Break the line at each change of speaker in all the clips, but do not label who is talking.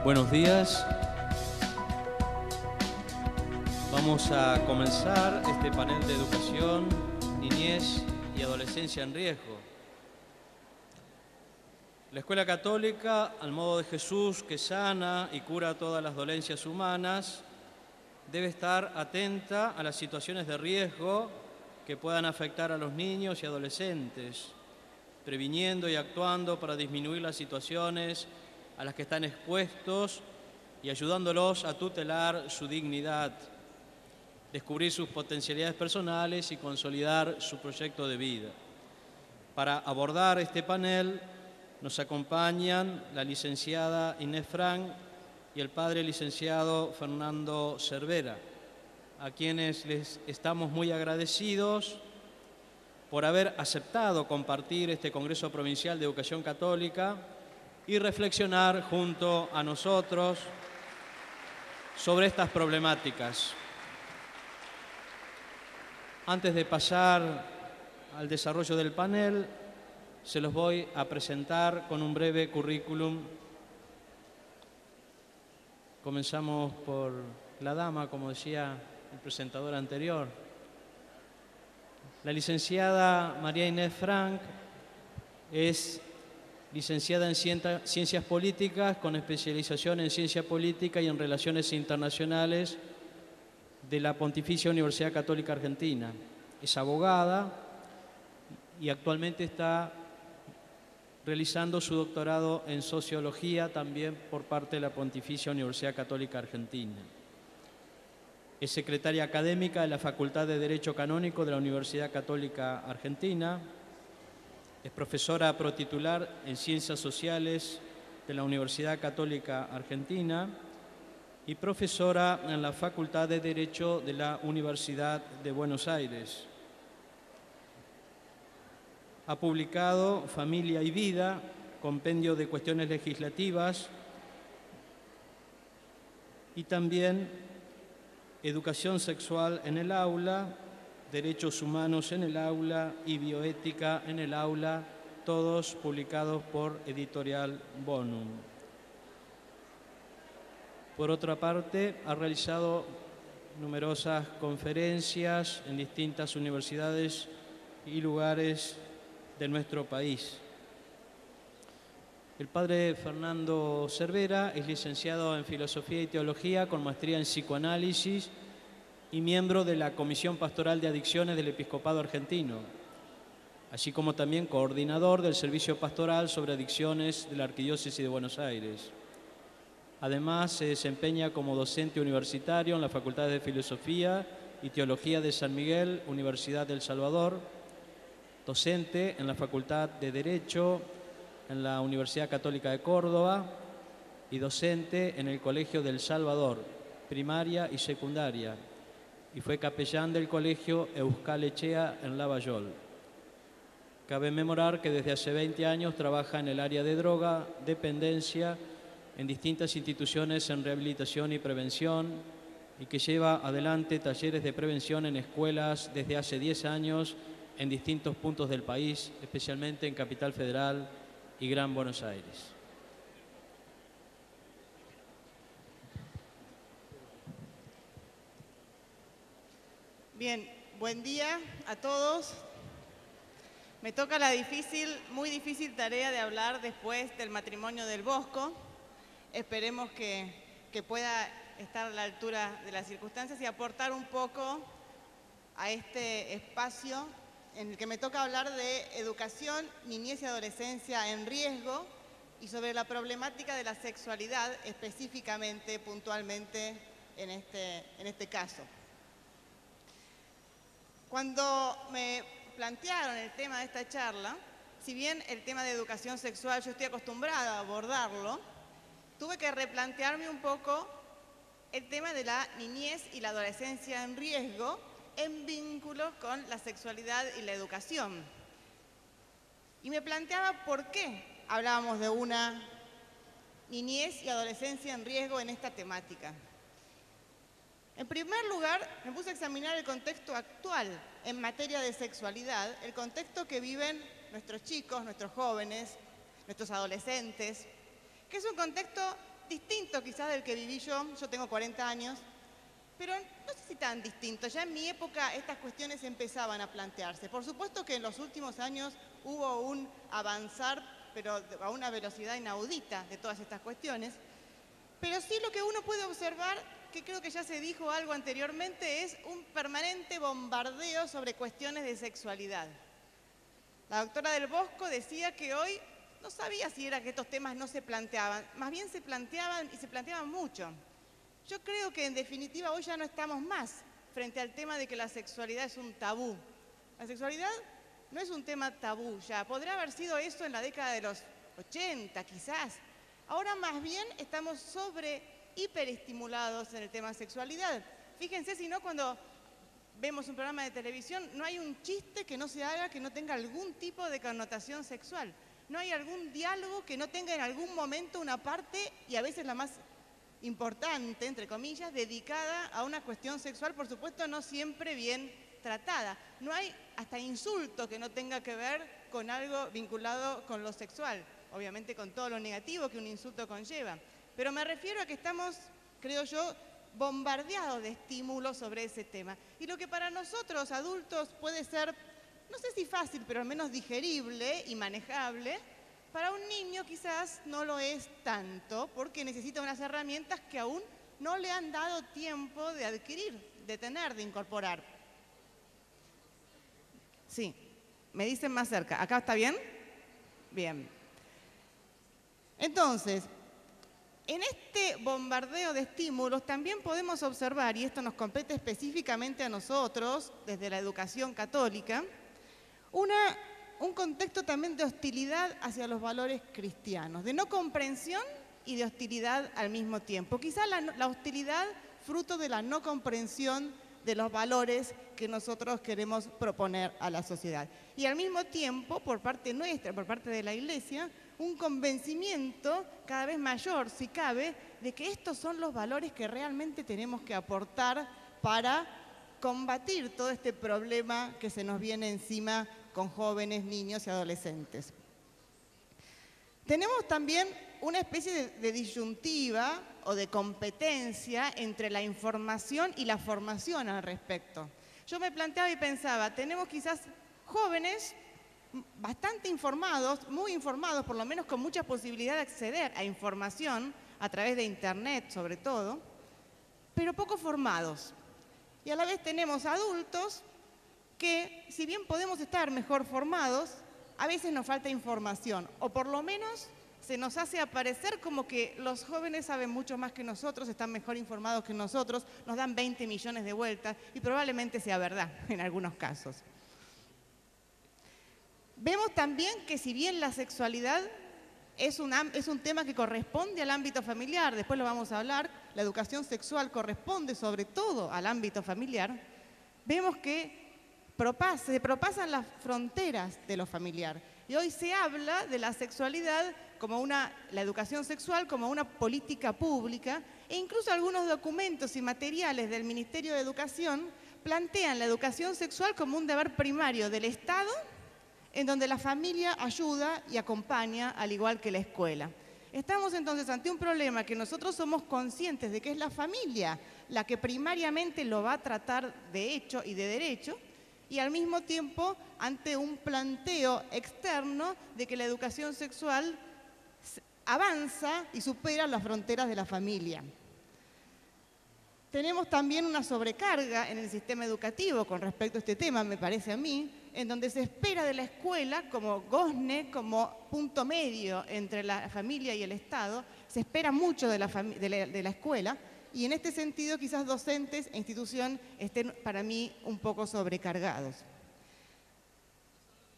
Buenos días. Vamos a comenzar este panel de educación, niñez y adolescencia en riesgo. La Escuela Católica, al modo de Jesús, que sana y cura todas las dolencias humanas, debe estar atenta a las situaciones de riesgo que puedan afectar a los niños y adolescentes, previniendo y actuando para disminuir las situaciones a las que están expuestos y ayudándolos a tutelar su dignidad, descubrir sus potencialidades personales y consolidar su proyecto de vida. Para abordar este panel nos acompañan la licenciada Inés Frank y el padre licenciado Fernando Cervera, a quienes les estamos muy agradecidos por haber aceptado compartir este Congreso Provincial de Educación Católica y reflexionar junto a nosotros sobre estas problemáticas. Antes de pasar al desarrollo del panel, se los voy a presentar con un breve currículum. Comenzamos por la dama, como decía el presentador anterior. La licenciada María Inés Frank es licenciada en Ciencias Políticas con especialización en Ciencia Política y en Relaciones Internacionales de la Pontificia Universidad Católica Argentina. Es abogada y actualmente está realizando su doctorado en Sociología también por parte de la Pontificia Universidad Católica Argentina. Es secretaria académica de la Facultad de Derecho Canónico de la Universidad Católica Argentina. Es profesora protitular en Ciencias Sociales de la Universidad Católica Argentina y profesora en la Facultad de Derecho de la Universidad de Buenos Aires. Ha publicado Familia y Vida, compendio de cuestiones legislativas, y también Educación Sexual en el Aula, Derechos Humanos en el Aula y Bioética en el Aula, todos publicados por Editorial Bonum. Por otra parte, ha realizado numerosas conferencias en distintas universidades y lugares de nuestro país. El padre Fernando Cervera es licenciado en Filosofía y Teología con maestría en Psicoanálisis y miembro de la Comisión Pastoral de Adicciones del Episcopado Argentino, así como también coordinador del Servicio Pastoral sobre Adicciones de la Arquidiócesis de Buenos Aires. Además, se desempeña como docente universitario en la Facultad de Filosofía y Teología de San Miguel, Universidad del Salvador, docente en la Facultad de Derecho en la Universidad Católica de Córdoba y docente en el Colegio del Salvador, primaria y secundaria, y fue capellán del Colegio Euskal Echea en Lavallol. Cabe memorar que desde hace 20 años trabaja en el área de droga, dependencia, en distintas instituciones en rehabilitación y prevención, y que lleva adelante talleres de prevención en escuelas desde hace 10 años en distintos puntos del país, especialmente en Capital Federal y Gran Buenos Aires.
Bien, buen día a todos. Me toca la muy difícil tarea de hablar después del matrimonio del Bosco. Esperemos que pueda estar a la altura de las circunstancias y aportar un poco a este espacio en el que me toca hablar de educación, niñez y adolescencia en riesgo y sobre la problemática de la sexualidad específicamente, puntualmente en este caso. Cuando me plantearon el tema de esta charla, si bien el tema de educación sexual yo estoy acostumbrada a abordarlo, tuve que replantearme un poco el tema de la niñez y la adolescencia en riesgo en vínculo con la sexualidad y la educación. Y me planteaba por qué hablábamos de una niñez y adolescencia en riesgo en esta temática. En primer lugar, me puse a examinar el contexto actual en materia de sexualidad, el contexto que viven nuestros chicos, nuestros jóvenes, nuestros adolescentes, que es un contexto distinto quizás del que viví yo tengo 40 años, pero no sé si tan distinto. Ya en mi época estas cuestiones empezaban a plantearse. Por supuesto que en los últimos años hubo un avanzar, pero a una velocidad inaudita de todas estas cuestiones. Pero sí lo que uno puede observar, que creo que ya se dijo algo anteriormente, es un permanente bombardeo sobre cuestiones de sexualidad. La doctora Del Bosco decía que hoy no sabía si era que estos temas no se planteaban, más bien se planteaban y se planteaban mucho. Yo creo que en definitiva hoy ya no estamos más frente al tema de que la sexualidad es un tabú. La sexualidad no es un tema tabú ya, podría haber sido eso en la década de los 80 quizás. Ahora más bien estamos hiperestimulados en el tema sexualidad. Fíjense si no, cuando vemos un programa de televisión no hay un chiste que no se haga que no tenga algún tipo de connotación sexual. No hay algún diálogo que no tenga en algún momento una parte, y a veces la más importante, entre comillas, dedicada a una cuestión sexual, por supuesto no siempre bien tratada. No hay hasta insulto que no tenga que ver con algo vinculado con lo sexual, obviamente con todo lo negativo que un insulto conlleva. Pero me refiero a que estamos, creo yo, bombardeados de estímulos sobre ese tema. Y lo que para nosotros adultos puede ser, no sé si fácil, pero al menos digerible y manejable, para un niño quizás no lo es tanto, porque necesita unas herramientas que aún no le han dado tiempo de adquirir, de tener, de incorporar. Sí, me dicen más cerca. ¿Acá está bien? Bien. Entonces, en este bombardeo de estímulos también podemos observar, y esto nos compete específicamente a nosotros, desde la educación católica, un contexto también de hostilidad hacia los valores cristianos, de no comprensión y de hostilidad al mismo tiempo. Quizá la hostilidad fruto de la no comprensión de los valores que nosotros queremos proponer a la sociedad. Y al mismo tiempo, por parte nuestra, por parte de la Iglesia, un convencimiento cada vez mayor, si cabe, de que estos son los valores que realmente tenemos que aportar para combatir todo este problema que se nos viene encima con jóvenes, niños y adolescentes. Tenemos también una especie de disyuntiva o de competencia entre la información y la formación al respecto. Yo me planteaba y pensaba, tenemos quizás jóvenes bastante informados, muy informados, por lo menos con mucha posibilidad de acceder a información a través de Internet sobre todo, pero poco formados. Y a la vez tenemos adultos que, si bien podemos estar mejor formados, a veces nos falta información, o por lo menos se nos hace aparecer como que los jóvenes saben mucho más que nosotros, están mejor informados que nosotros, nos dan 20 millones de vueltas, y probablemente sea verdad en algunos casos. Vemos también que si bien la sexualidad es un tema que corresponde al ámbito familiar, después lo vamos a hablar, la educación sexual corresponde sobre todo al ámbito familiar, vemos que se propasan las fronteras de lo familiar. Y hoy se habla de la sexualidad como la educación sexual como una política pública, e incluso algunos documentos y materiales del Ministerio de Educación plantean la educación sexual como un deber primario del Estado, en donde la familia ayuda y acompaña, al igual que la escuela. Estamos entonces ante un problema que nosotros somos conscientes de que es la familia la que primariamente lo va a tratar de hecho y de derecho, y al mismo tiempo ante un planteo externo de que la educación sexual avanza y supera las fronteras de la familia. Tenemos también una sobrecarga en el sistema educativo con respecto a este tema, me parece a mí, en donde se espera de la escuela como gozne, como punto medio entre la familia y el Estado, se espera mucho de la escuela, y en este sentido quizás docentes e institución estén para mí un poco sobrecargados.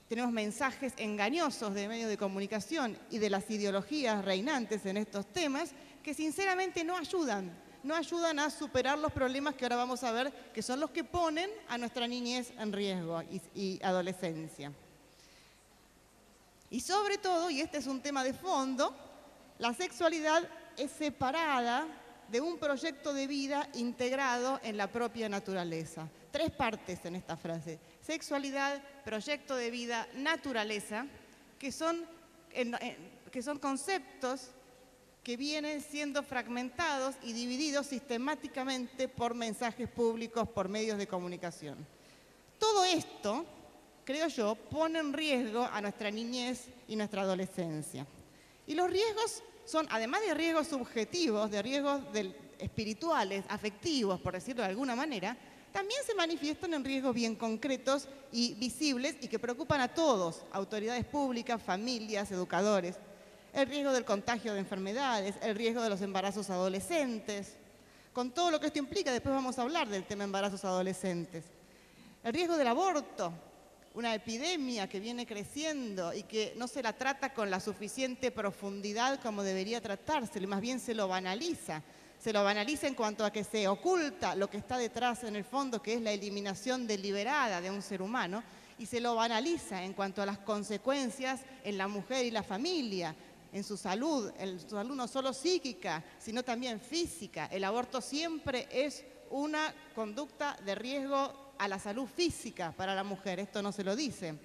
Tenemos mensajes engañosos de medios de comunicación y de las ideologías reinantes en estos temas que sinceramente no ayudan a superar los problemas que ahora vamos a ver, que son los que ponen a nuestra niñez en riesgo y adolescencia. Y sobre todo, y este es un tema de fondo, la sexualidad es separada de un proyecto de vida integrado en la propia naturaleza. 3 partes en esta frase: sexualidad, proyecto de vida, naturaleza, que son conceptos que vienen siendo fragmentados y divididos sistemáticamente por mensajes públicos, por medios de comunicación. Todo esto, creo yo, pone en riesgo a nuestra niñez y nuestra adolescencia. Y los riesgos son, además de riesgos subjetivos, de riesgos espirituales, afectivos, por decirlo de alguna manera, también se manifiestan en riesgos bien concretos y visibles y que preocupan a todos, autoridades públicas, familias, educadores. El riesgo del contagio de enfermedades, el riesgo de los embarazos adolescentes, con todo lo que esto implica, después vamos a hablar del tema embarazos adolescentes. El riesgo del aborto, una epidemia que viene creciendo y que no se la trata con la suficiente profundidad como debería tratarse, más bien se lo banaliza. Se lo banaliza en cuanto a que se oculta lo que está detrás en el fondo, que es la eliminación deliberada de un ser humano, y se lo banaliza en cuanto a las consecuencias en la mujer y la familia, en su salud no solo psíquica, sino también física. El aborto siempre es una conducta de riesgo a la salud física para la mujer, esto no se lo dice.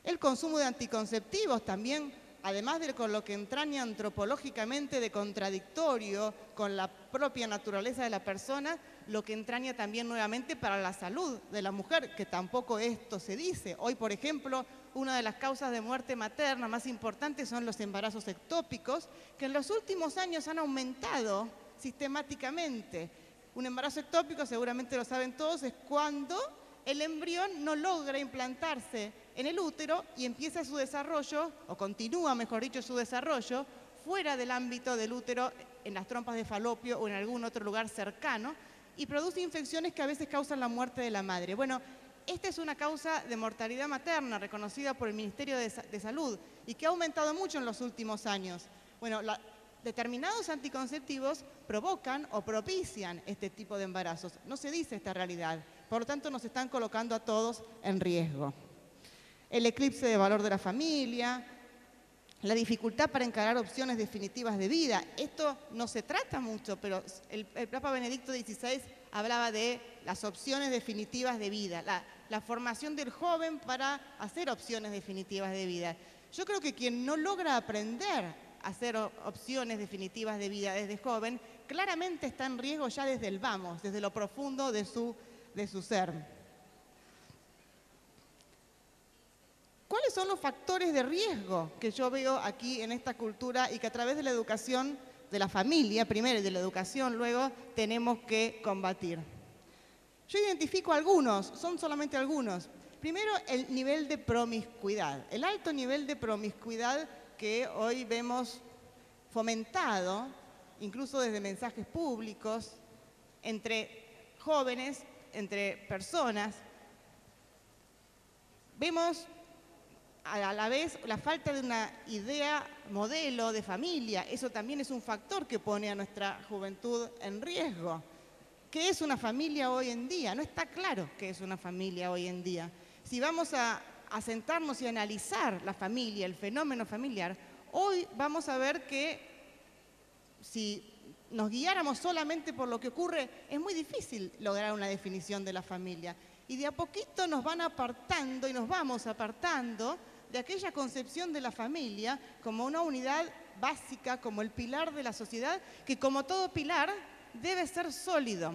El consumo de anticonceptivos también, además de con lo que entraña antropológicamente de contradictorio con la propia naturaleza de la persona, lo que entraña también nuevamente para la salud de la mujer, que tampoco esto se dice. Hoy, por ejemplo, una de las causas de muerte materna más importantes son los embarazos ectópicos, que en los últimos años han aumentado sistemáticamente. Un embarazo ectópico, seguramente lo saben todos, es cuando el embrión no logra implantarse en el útero y empieza su desarrollo, o continúa, mejor dicho, su desarrollo, fuera del ámbito del útero, en las trompas de falopio o en algún otro lugar cercano, y produce infecciones que a veces causan la muerte de la madre. Bueno, esta es una causa de mortalidad materna reconocida por el Ministerio de Salud y que ha aumentado mucho en los últimos años. Bueno, determinados anticonceptivos provocan o propician este tipo de embarazos. No se dice esta realidad. Por lo tanto, nos están colocando a todos en riesgo. El eclipse de valor de la familia, la dificultad para encarar opciones definitivas de vida. Esto no se trata mucho, pero el Papa Benedicto XVI hablaba de las opciones definitivas de vida, la formación del joven para hacer opciones definitivas de vida. Yo creo que quien no logra aprender a hacer opciones definitivas de vida desde joven, claramente está en riesgo ya desde el vamos, desde lo profundo de su ser. ¿Cuáles son los factores de riesgo que yo veo aquí en esta cultura y que a través de la educación de la familia, primero, y de la educación luego, tenemos que combatir? Yo identifico algunos, son solamente algunos. Primero, el nivel de promiscuidad, el alto nivel de promiscuidad que hoy vemos fomentado, incluso desde mensajes públicos, entre jóvenes, entre personas. Vemos a la vez la falta de una idea modelo de familia. Eso también es un factor que pone a nuestra juventud en riesgo. ¿Qué es una familia hoy en día? No está claro qué es una familia hoy en día. Si vamos a sentarnos y analizar la familia, el fenómeno familiar, hoy vamos a ver que si nos guiáramos solamente por lo que ocurre, es muy difícil lograr una definición de la familia. Y de a poquito nos van apartando y nos vamos apartando de aquella concepción de la familia como una unidad básica, como el pilar de la sociedad, que como todo pilar debe ser sólido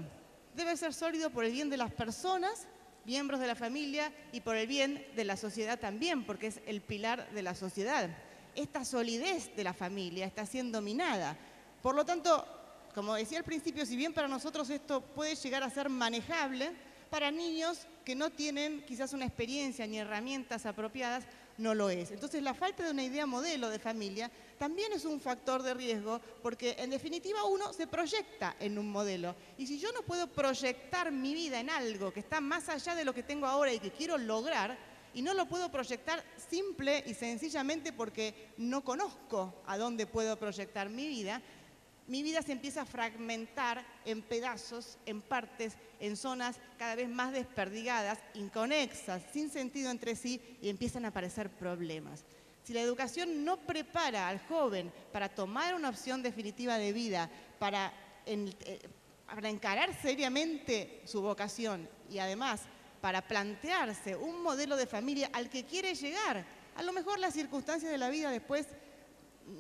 por el bien de las personas, miembros de la familia, y por el bien de la sociedad también, porque es el pilar de la sociedad. Esta solidez de la familia está siendo minada. Por lo tanto, como decía al principio, si bien para nosotros esto puede llegar a ser manejable, para niños que no tienen quizás una experiencia ni herramientas apropiadas, no lo es. Entonces, la falta de una idea modelo de familia también es un factor de riesgo, porque en definitiva uno se proyecta en un modelo. Y si yo no puedo proyectar mi vida en algo que está más allá de lo que tengo ahora y que quiero lograr, y no lo puedo proyectar simple y sencillamente porque no conozco a dónde puedo proyectar mi vida se empieza a fragmentar en pedazos, en partes, en zonas cada vez más desperdigadas, inconexas, sin sentido entre sí, y empiezan a aparecer problemas. Si la educación no prepara al joven para tomar una opción definitiva de vida, para encarar seriamente su vocación y además para plantearse un modelo de familia al que quiere llegar, a lo mejor las circunstancias de la vida después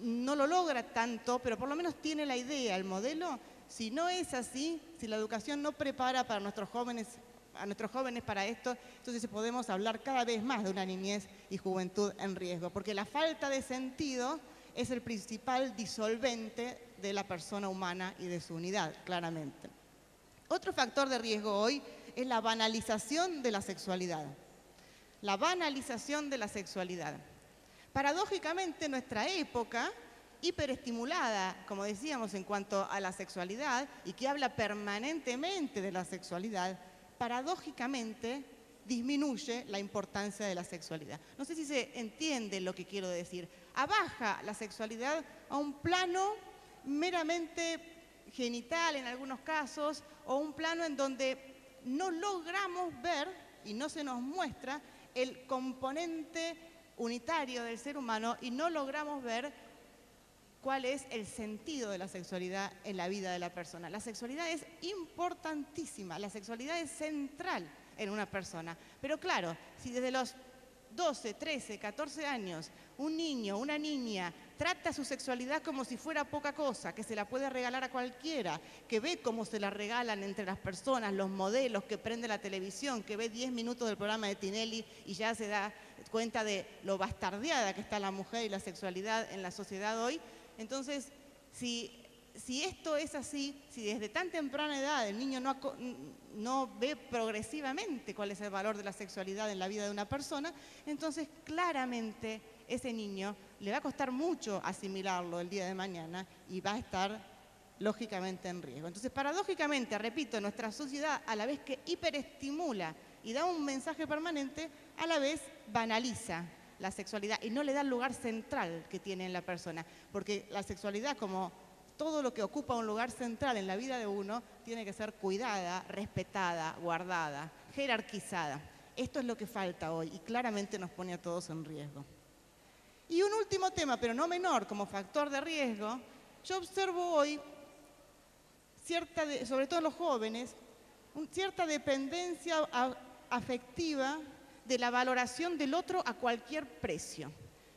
no lo logra tanto, pero por lo menos tiene la idea, el modelo. Si no es así, si la educación no prepara para nuestros jóvenes, a nuestros jóvenes para esto, entonces podemos hablar cada vez más de una niñez y juventud en riesgo, porque la falta de sentido es el principal disolvente de la persona humana y de su unidad, claramente. Otro factor de riesgo hoy es la banalización de la sexualidad. La banalización de la sexualidad. Paradójicamente, nuestra época, hiperestimulada, como decíamos, en cuanto a la sexualidad, y que habla permanentemente de la sexualidad, paradójicamente disminuye la importancia de la sexualidad. No sé si se entiende lo que quiero decir. Abaja la sexualidad a un plano meramente genital en algunos casos, o un plano en donde no logramos ver y no se nos muestra el componente unitario del ser humano y no logramos ver cuál es el sentido de la sexualidad en la vida de la persona. La sexualidad es importantísima, la sexualidad es central en una persona. Pero claro, si desde los 12, 13, 14 años un niño, una niña trata su sexualidad como si fuera poca cosa, que se la puede regalar a cualquiera, que ve cómo se la regalan entre las personas, los modelos, que prende la televisión, que ve 10 minutos del programa de Tinelli y ya se da cuenta de lo bastardeada que está la mujer y la sexualidad en la sociedad hoy. Entonces, si esto es así, si desde tan temprana edad el niño no ve progresivamente cuál es el valor de la sexualidad en la vida de una persona, entonces claramente ese niño le va a costar mucho asimilarlo el día de mañana y va a estar lógicamente en riesgo. Entonces, paradójicamente, repito, nuestra sociedad, a la vez que hiperestimula y da un mensaje permanente, a la vez banaliza la sexualidad y no le da el lugar central que tiene en la persona, porque la sexualidad, como todo lo que ocupa un lugar central en la vida de uno, tiene que ser cuidada, respetada, guardada, jerarquizada. Esto es lo que falta hoy y claramente nos pone a todos en riesgo. Y un último tema, pero no menor, como factor de riesgo, yo observo hoy, sobre todo en los jóvenes, cierta dependencia afectiva de la valoración del otro a cualquier precio.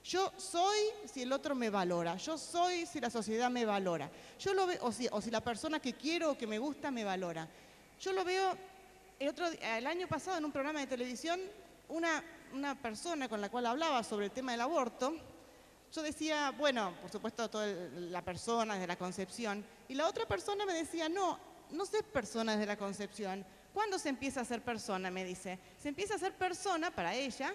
Yo soy si el otro me valora, yo soy si la sociedad me valora, yo lo veo, o si la persona que quiero o que me gusta me valora. Yo lo veo el año pasado en un programa de televisión, una persona con la cual hablaba sobre el tema del aborto. Yo decía, bueno, por supuesto, toda la persona desde la concepción, y la otra persona me decía, no se es persona desde la concepción. ¿Cuándo se empieza a ser persona? Me dice. Se empieza a ser persona para ella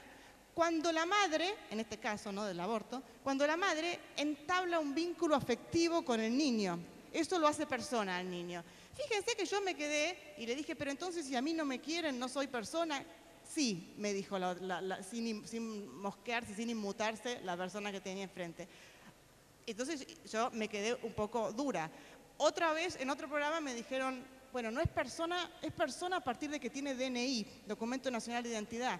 cuando la madre, en este caso, ¿no?, del aborto, cuando la madre entabla un vínculo afectivo con el niño. Eso lo hace persona al niño. Fíjense que yo me quedé y le dije, pero entonces si a mí no me quieren, ¿no soy persona? Sí, me dijo, sin mosquearse, sin inmutarse, la persona que tenía enfrente. Entonces yo me quedé un poco dura. Otra vez, en otro programa me dijeron, bueno, no es persona, es persona a partir de que tiene DNI, Documento Nacional de Identidad.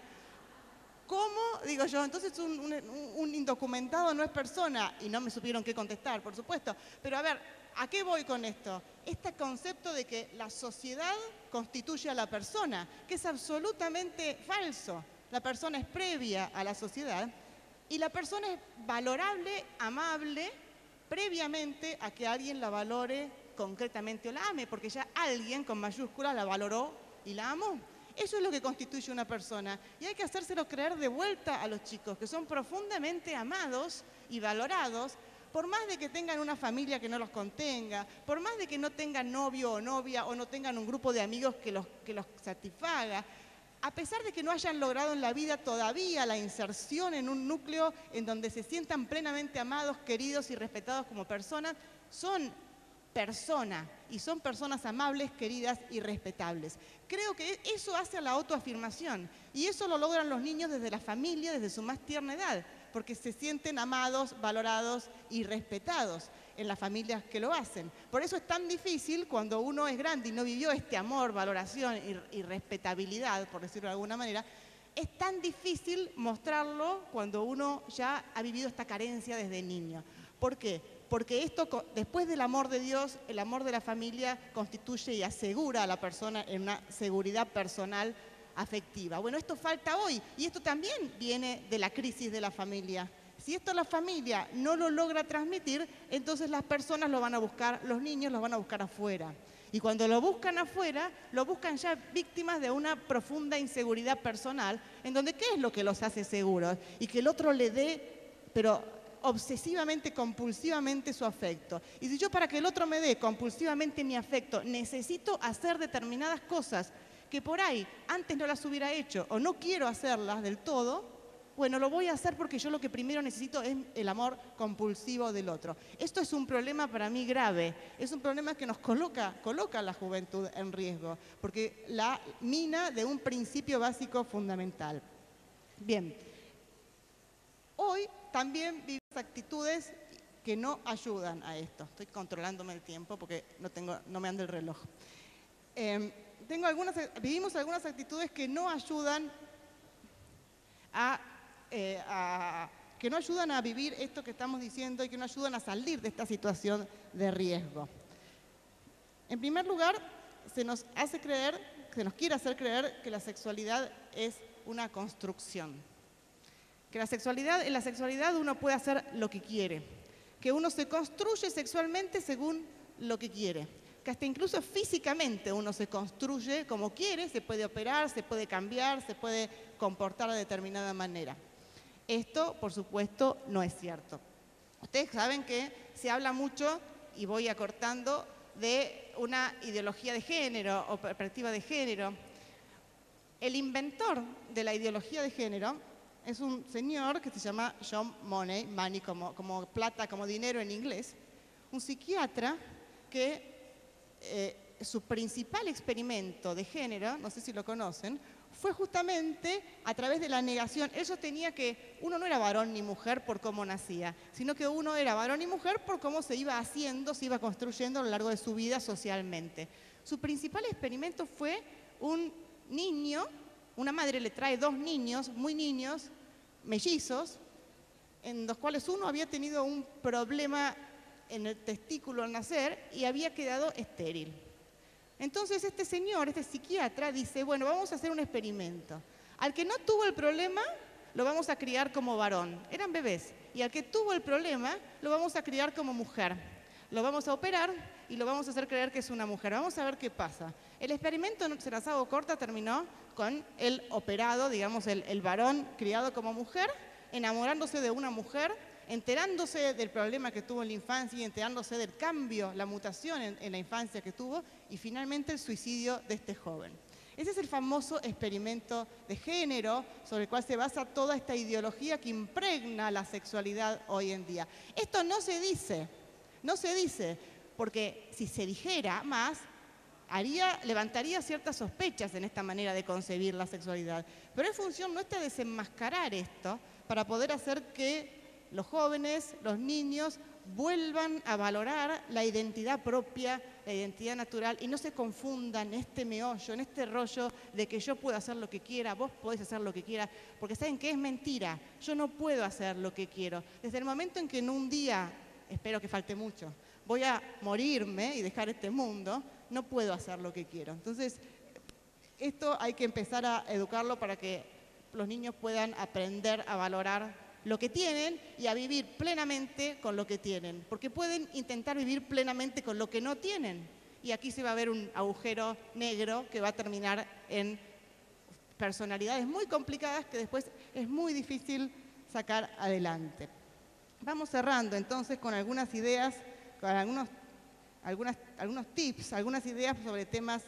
¿Cómo? Digo yo, entonces un indocumentado no es persona. Y no me supieron qué contestar, por supuesto. Pero a ver, ¿a qué voy con esto? Este concepto de que la sociedad constituye a la persona, que es absolutamente falso. La persona es previa a la sociedad y la persona es valorable, amable, previamente a que alguien la valore concretamente o la ame, porque ya alguien con mayúscula la valoró y la amó. Eso es lo que constituye una persona y hay que hacérselo creer de vuelta a los chicos, que son profundamente amados y valorados, por más de que tengan una familia que no los contenga, por más de que no tengan novio o novia o no tengan un grupo de amigos que los satisfaga, a pesar de que no hayan logrado en la vida todavía la inserción en un núcleo en donde se sientan plenamente amados, queridos y respetados como personas, son personas y son personas amables, queridas y respetables. Creo que eso hace a la autoafirmación y eso lo logran los niños desde la familia, desde su más tierna edad, porque se sienten amados, valorados y respetados en las familias que lo hacen. Por eso es tan difícil cuando uno es grande y no vivió este amor, valoración y respetabilidad, por decirlo de alguna manera, es tan difícil mostrarlo cuando uno ya ha vivido esta carencia desde niño. ¿Por qué? Porque esto, después del amor de Dios, el amor de la familia constituye y asegura a la persona en una seguridad personal afectiva. Bueno, esto falta hoy y esto también viene de la crisis de la familia. Si esto la familia no lo logra transmitir, entonces las personas lo van a buscar, los niños lo van a buscar afuera. Y cuando lo buscan afuera, lo buscan ya víctimas de una profunda inseguridad personal, en donde ¿qué es lo que los hace seguros? Y que el otro le dé, pero obsesivamente, compulsivamente su afecto. Y si yo para que el otro me dé compulsivamente mi afecto necesito hacer determinadas cosas que por ahí antes no las hubiera hecho o no quiero hacerlas del todo, bueno, lo voy a hacer porque yo lo que primero necesito es el amor compulsivo del otro. Esto es un problema para mí grave, es un problema que nos coloca a la juventud en riesgo, porque la mina de un principio básico fundamental. Bien, hoy también vivimos actitudes que no ayudan a esto. Estoy controlándome el tiempo porque no me anda el reloj. Vivimos algunas actitudes que no ayudan que no ayudan a vivir esto que estamos diciendo y que no ayudan a salir de esta situación de riesgo. En primer lugar, se nos quiere hacer creer que la sexualidad es una construcción. Que en la sexualidad uno puede hacer lo que quiere. Que uno se construye sexualmente según lo que quiere. Que hasta incluso físicamente uno se construye como quiere, se puede operar, se puede cambiar, se puede comportar de determinada manera. Esto, por supuesto, no es cierto. Ustedes saben que se habla mucho, y voy acortando, de una ideología de género o perspectiva de género. El inventor de la ideología de género es un señor que se llama John Money como plata, como dinero en inglés, un psiquiatra que su principal experimento de género, no sé si lo conocen, fue justamente a través de la negación. Él sostenía que uno no era varón ni mujer por cómo nacía, sino que uno era varón y mujer por cómo se iba haciendo, se iba construyendo a lo largo de su vida socialmente. Su principal experimento fue un niño, una madre le trae 2 niños, muy niños, mellizos, en los cuales uno había tenido un problema en el testículo al nacer y había quedado estéril. Entonces este señor, este psiquiatra, dice, bueno, vamos a hacer un experimento. Al que no tuvo el problema, lo vamos a criar como varón. Eran bebés. Y al que tuvo el problema, lo vamos a criar como mujer. Lo vamos a operar y lo vamos a hacer creer que es una mujer. Vamos a ver qué pasa. El experimento, se las hago corta, terminó con el operado, digamos, el varón criado como mujer, enamorándose de una mujer, enterándose del problema que tuvo en la infancia y enterándose del cambio, la mutación en la infancia que tuvo y finalmente el suicidio de este joven. Ese es el famoso experimento de género sobre el cual se basa toda esta ideología que impregna la sexualidad hoy en día. Esto no se dice, porque si se dijera más, levantaría ciertas sospechas en esta manera de concebir la sexualidad. Pero es función nuestra desenmascarar esto para poder hacer que los jóvenes, los niños, vuelvan a valorar la identidad propia, la identidad natural, y no se confundan en este meollo, en este rollo de que yo puedo hacer lo que quiera, vos podés hacer lo que quieras, porque saben que es mentira, yo no puedo hacer lo que quiero. Desde el momento en que en un día, espero que falte mucho, voy a morirme y dejar este mundo, no puedo hacer lo que quiero. Entonces, esto hay que empezar a educarlo para que los niños puedan aprender a valorar lo que tienen y a vivir plenamente con lo que tienen, porque pueden intentar vivir plenamente con lo que no tienen. Y aquí se va a ver un agujero negro que va a terminar en personalidades muy complicadas que después es muy difícil sacar adelante. Vamos cerrando entonces con algunas ideas, con algunos tips, algunas ideas sobre temas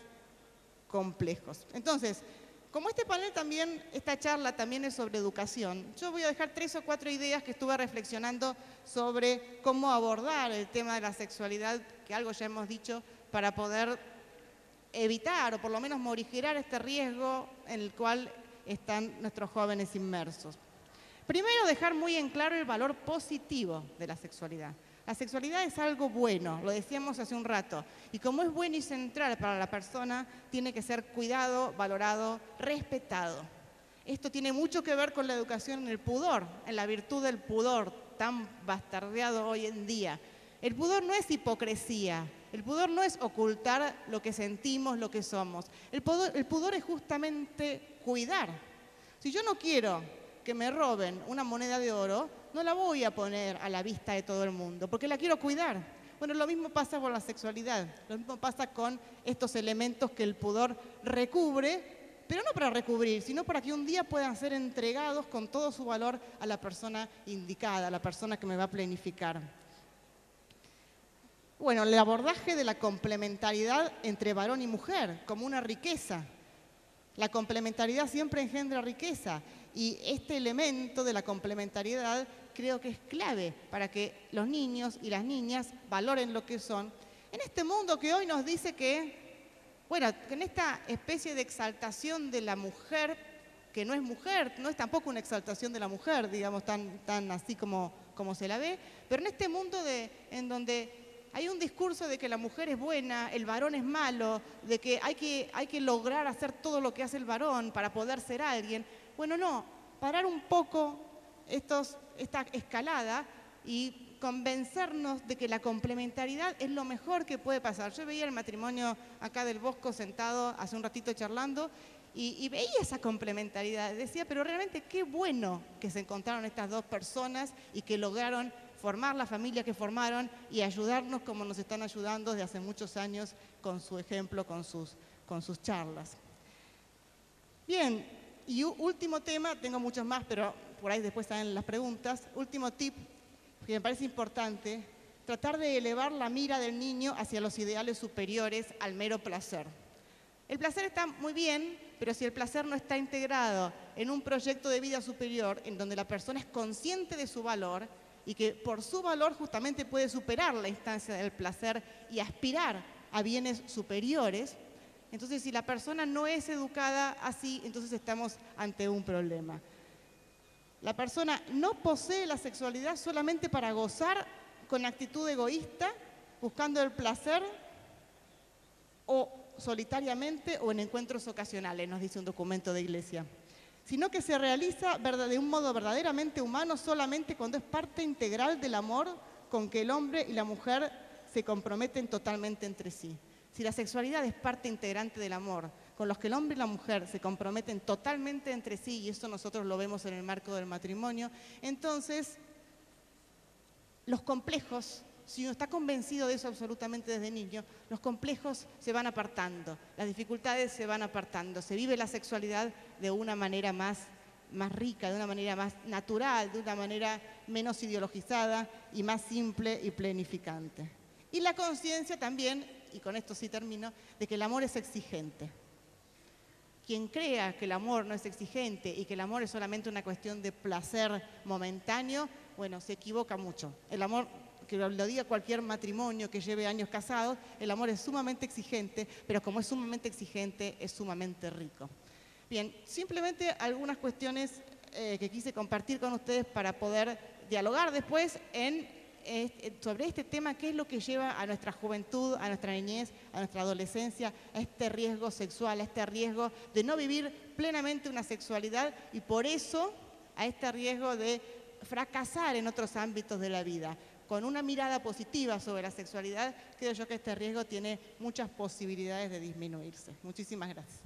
complejos. Entonces, como esta charla también es sobre educación, yo voy a dejar 3 o 4 ideas que estuve reflexionando sobre cómo abordar el tema de la sexualidad, que algo ya hemos dicho, para poder evitar o por lo menos morigerar este riesgo en el cual están nuestros jóvenes inmersos. Primero, dejar muy en claro el valor positivo de la sexualidad. La sexualidad es algo bueno, lo decíamos hace un rato, y como es bueno y central para la persona, tiene que ser cuidado, valorado, respetado. Esto tiene mucho que ver con la educación en el pudor, en la virtud del pudor, tan bastardeado hoy en día. El pudor no es hipocresía, el pudor no es ocultar lo que sentimos, lo que somos. El pudor es justamente cuidar. Si yo no quiero que me roben una moneda de oro, no la voy a poner a la vista de todo el mundo, porque la quiero cuidar. Bueno, lo mismo pasa con la sexualidad, lo mismo pasa con estos elementos que el pudor recubre, pero no para recubrir, sino para que un día puedan ser entregados con todo su valor a la persona indicada, a la persona que me va a planificar. Bueno, el abordaje de la complementariedad entre varón y mujer como una riqueza. La complementariedad siempre engendra riqueza y este elemento de la complementariedad creo que es clave para que los niños y las niñas valoren lo que son. En este mundo que hoy nos dice que, bueno, en esta especie de exaltación de la mujer, que no es tampoco una exaltación de la mujer, digamos, tan así como se la ve, pero en este mundo en donde hay un discurso de que la mujer es buena, el varón es malo, de que hay que lograr hacer todo lo que hace el varón para poder ser alguien. Bueno, no, parar un poco esta escalada y convencernos de que la complementariedad es lo mejor que puede pasar. Yo veía el matrimonio acá del Bosco sentado hace un ratito charlando y veía esa complementariedad. Decía, pero realmente qué bueno que se encontraron estas dos personas y que lograron formar la familia que formaron y ayudarnos como nos están ayudando desde hace muchos años con su ejemplo, con sus charlas. Bien, y último tema, tengo muchos más, pero por ahí después salen las preguntas. Último tip que me parece importante, tratar de elevar la mira del niño hacia los ideales superiores al mero placer. El placer está muy bien, pero si el placer no está integrado en un proyecto de vida superior, en donde la persona es consciente de su valor y que por su valor justamente puede superar la instancia del placer y aspirar a bienes superiores, entonces si la persona no es educada así, entonces estamos ante un problema. La persona no posee la sexualidad solamente para gozar con actitud egoísta, buscando el placer o solitariamente o en encuentros ocasionales, nos dice un documento de iglesia, sino que se realiza de un modo verdaderamente humano solamente cuando es parte integral del amor con que el hombre y la mujer se comprometen totalmente entre sí. Si la sexualidad es parte integrante del amor, con los que el hombre y la mujer se comprometen totalmente entre sí, y eso nosotros lo vemos en el marco del matrimonio, entonces los complejos, si uno está convencido de eso absolutamente desde niño, los complejos se van apartando, las dificultades se van apartando, se vive la sexualidad de una manera más rica, de una manera más natural, de una manera menos ideologizada y más simple y planificante. Y la conciencia también, y con esto sí termino, de que el amor es exigente. Quien crea que el amor no es exigente y que el amor es solamente una cuestión de placer momentáneo, bueno, se equivoca mucho. El amor, que lo diga cualquier matrimonio que lleve años casados, el amor es sumamente exigente, pero como es sumamente exigente, es sumamente rico. Bien, simplemente algunas cuestiones que quise compartir con ustedes para poder dialogar después sobre este tema, qué es lo que lleva a nuestra juventud, a nuestra niñez, a nuestra adolescencia, a este riesgo sexual, a este riesgo de no vivir plenamente una sexualidad y por eso a este riesgo de fracasar en otros ámbitos de la vida. Con una mirada positiva sobre la sexualidad, creo yo que este riesgo tiene muchas posibilidades de disminuirse. Muchísimas gracias.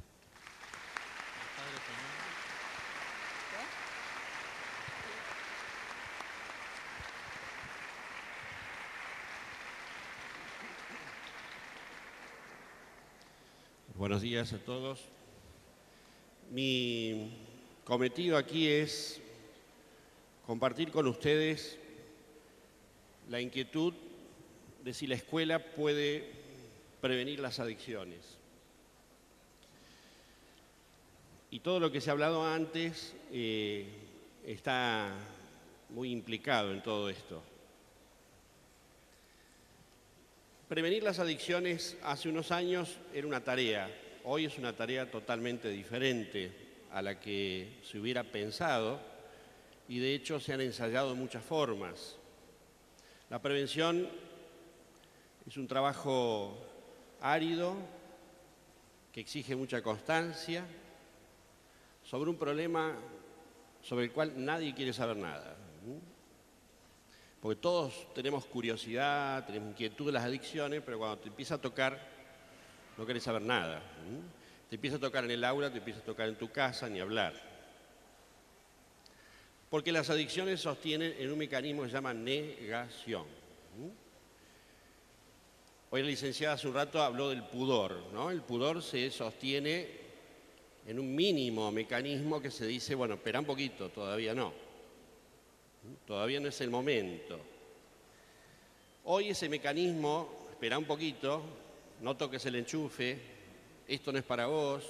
Buenos días a todos. Mi cometido aquí es compartir con ustedes la inquietud de si la escuela puede prevenir las adicciones. Y todo lo que se ha hablado antes está muy implicado en todo esto. Prevenir las adicciones hace unos años era una tarea, hoy es una tarea totalmente diferente a la que se hubiera pensado y de hecho se han ensayado muchas formas. La prevención es un trabajo árido que exige mucha constancia sobre un problema sobre el cual nadie quiere saber nada. Porque todos tenemos curiosidad, tenemos inquietud de las adicciones, pero cuando te empieza a tocar, no querés saber nada. Te empieza a tocar en el aula, te empieza a tocar en tu casa, ni hablar. Porque las adicciones se sostienen en un mecanismo que se llama negación. Hoy la licenciada hace un rato habló del pudor, ¿no? El pudor se sostiene en un mínimo mecanismo que se dice, bueno, espera un poquito, todavía no. Todavía no es el momento. Hoy ese mecanismo, espera un poquito, no toques el enchufe, esto no es para vos,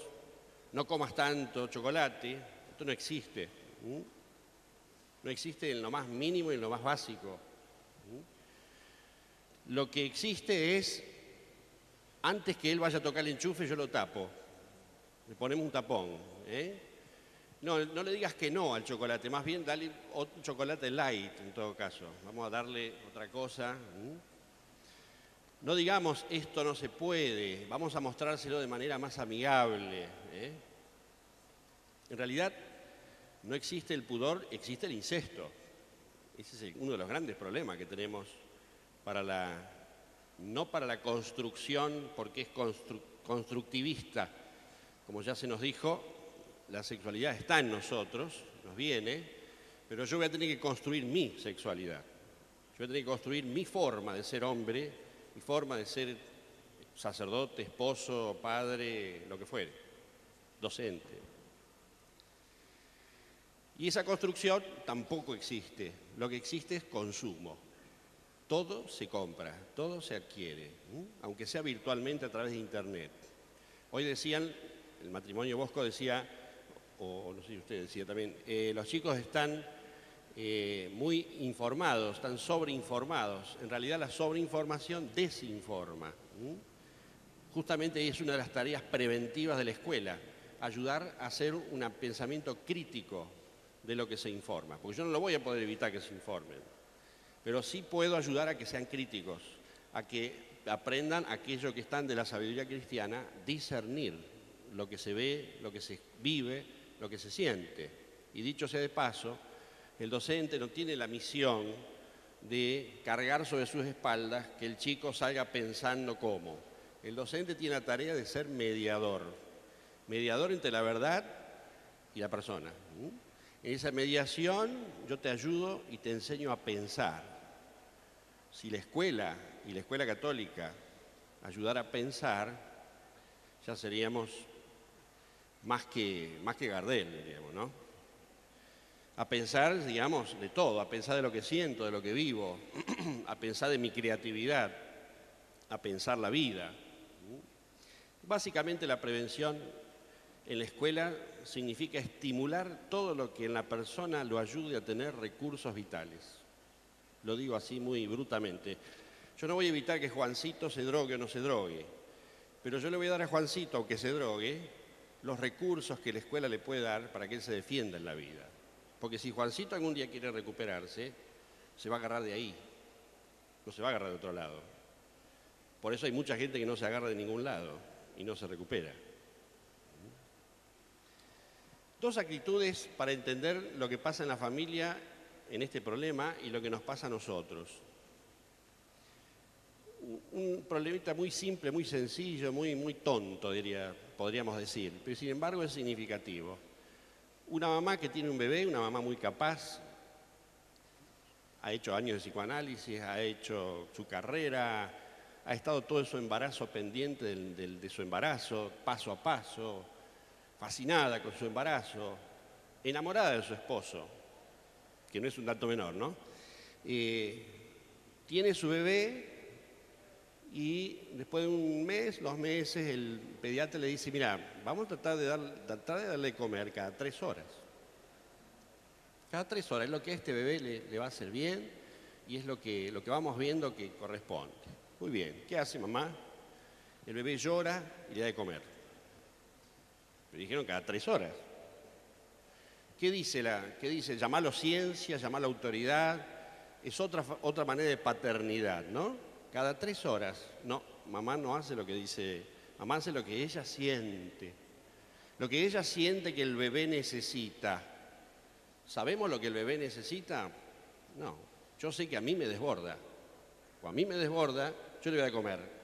no comas tanto chocolate, esto no existe. No existe en lo más mínimo y en lo más básico. Lo que existe es, antes que él vaya a tocar el enchufe, yo lo tapo. Le ponemos un tapón. No le digas que no al chocolate, más bien dale otro chocolate light en todo caso. Vamos a darle otra cosa. No digamos esto no se puede, vamos a mostrárselo de manera más amigable. En realidad no existe el pudor, existe el incesto. Ese es uno de los grandes problemas que tenemos no para la construcción, porque es constructivista. Como ya se nos dijo, la sexualidad está en nosotros, nos viene, pero yo voy a tener que construir mi sexualidad. Yo voy a tener que construir mi forma de ser hombre, mi forma de ser sacerdote, esposo, padre, lo que fuere, docente. Y esa construcción tampoco existe. Lo que existe es consumo. Todo se compra, todo se adquiere, aunque sea virtualmente a través de Internet. Hoy decían, el matrimonio Bosco decía, o no sé si usted decía también, los chicos están muy informados, están sobreinformados. En realidad la sobreinformación desinforma. Justamente es una de las tareas preventivas de la escuela, ayudar a hacer un pensamiento crítico de lo que se informa, porque yo no lo voy a poder evitar que se informen, pero sí puedo ayudar a que sean críticos, a que aprendan aquello que están de la sabiduría cristiana, discernir lo que se ve, lo que se vive, lo que se siente. Y dicho sea de paso, el docente no tiene la misión de cargar sobre sus espaldas que el chico salga pensando cómo. El docente tiene la tarea de ser mediador entre la verdad y la persona. En esa mediación yo te ayudo y te enseño a pensar. Si la escuela y la escuela católica ayudara a pensar, ya seríamos más que Gardel, diríamos, ¿no? A pensar, digamos, de todo, a pensar de lo que siento, de lo que vivo, a pensar de mi creatividad, a pensar la vida. Básicamente la prevención en la escuela significa estimular todo lo que en la persona lo ayude a tener recursos vitales. Lo digo así muy brutamente. Yo no voy a evitar que Juancito se drogue o no se drogue, pero yo le voy a dar a Juancito, aunque se drogue, los recursos que la escuela le puede dar para que él se defienda en la vida. Porque si Juancito algún día quiere recuperarse, se va a agarrar de ahí, no se va a agarrar de otro lado. Por eso hay mucha gente que no se agarra de ningún lado y no se recupera. Dos actitudes para entender lo que pasa en la familia en este problema y lo que nos pasa a nosotros. Un problemita muy simple, muy sencillo, muy tonto, podríamos decir, pero sin embargo es significativo. Una mamá que tiene un bebé, una mamá muy capaz, ha hecho años de psicoanálisis, ha hecho su carrera, ha estado todo su embarazo pendiente de su embarazo, paso a paso, fascinada con su embarazo, enamorada de su esposo, que no es un dato menor, ¿no? Tiene su bebé y después de un mes, 2 meses, el pediatra le dice, mira, vamos a tratar de darle de comer cada 3 horas. Cada 3 horas es lo que a este bebé le va a hacer bien y es lo que vamos viendo que corresponde. Muy bien, ¿qué hace mamá? El bebé llora y le da de comer. Me dijeron cada 3 horas. ¿Qué dice? Llamarlo ciencia, llamarlo autoridad. Es otra manera de paternidad, ¿no? Cada 3 horas. No, mamá no hace lo que dice, mamá hace lo que ella siente. Lo que ella siente que el bebé necesita. ¿Sabemos lo que el bebé necesita? No. Yo sé que a mí me desborda. O a mí me desborda, yo le voy a comer.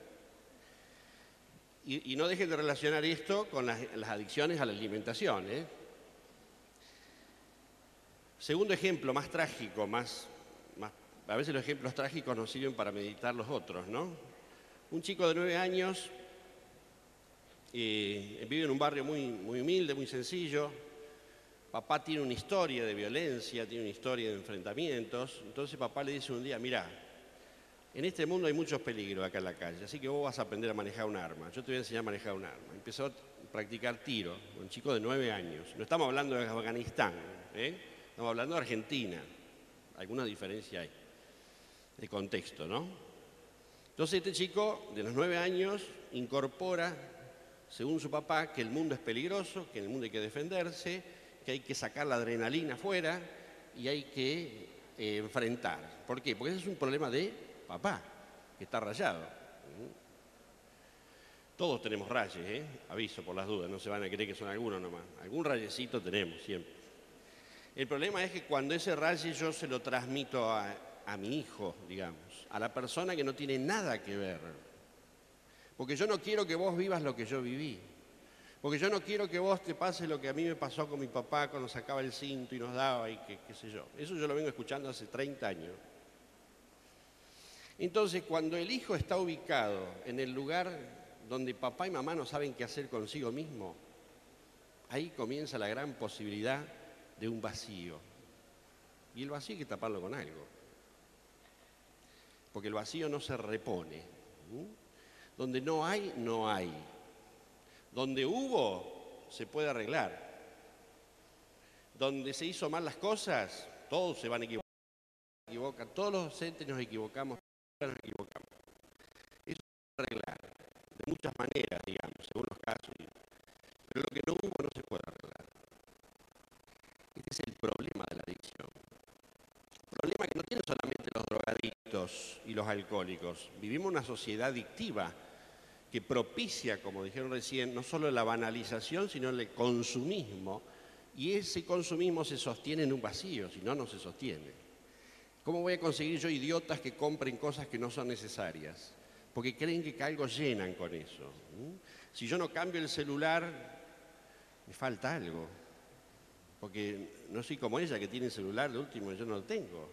Y no dejen de relacionar esto con las adicciones a la alimentación, Segundo ejemplo, más trágico, a veces los ejemplos trágicos nos sirven para meditar los otros, ¿no? Un chico de 9 años vive en un barrio muy humilde, muy sencillo. Papá tiene una historia de violencia, tiene una historia de enfrentamientos. Entonces papá le dice un día, mirá, en este mundo hay muchos peligros acá en la calle, así que vos vas a aprender a manejar un arma. Yo te voy a enseñar a manejar un arma. Empezó a practicar tiro, un chico de 9 años. No estamos hablando de Afganistán, estamos hablando de Argentina. Alguna diferencia hay de contexto, ¿no? Entonces este chico de los 9 años incorpora, según su papá, que el mundo es peligroso, que en el mundo hay que defenderse, que hay que sacar la adrenalina afuera y hay que enfrentar. ¿Por qué? Porque ese es un problema de papá, que está rayado. Todos tenemos rayes, aviso por las dudas, no se van a creer que son algunos nomás. Algún rayecito tenemos siempre. El problema es que cuando ese raye yo se lo transmito a mi hijo, digamos, a la persona que no tiene nada que ver. Porque yo no quiero que vos vivas lo que yo viví. Porque yo no quiero que vos te pase lo que a mí me pasó con mi papá cuando sacaba el cinto y nos daba y qué sé yo. Eso yo lo vengo escuchando hace 30 años. Entonces, cuando el hijo está ubicado en el lugar donde papá y mamá no saben qué hacer consigo mismo, ahí comienza la gran posibilidad de un vacío. Y el vacío hay que taparlo con algo. Porque el vacío no se repone. Donde no hay, no hay. Donde hubo, se puede arreglar. Donde se hizo mal las cosas, todos se van a equivocar. Todos los docentes nos equivocamos. Eso se puede arreglar. De muchas maneras, digamos, según los casos. Pero lo que no hubo no se puede arreglar. Este es el problema de la adicción. El problema que no tienen solamente los drogadictos y los alcohólicos. Vivimos una sociedad adictiva que propicia, como dijeron recién, no solo la banalización, sino el consumismo. Y ese consumismo se sostiene en un vacío, si no, no se sostiene. ¿Cómo voy a conseguir yo idiotas que compren cosas que no son necesarias? Porque creen que algo llenan con eso. Si yo no cambio el celular, me falta algo. Porque no soy como ella que tiene el celular, lo último yo no lo tengo.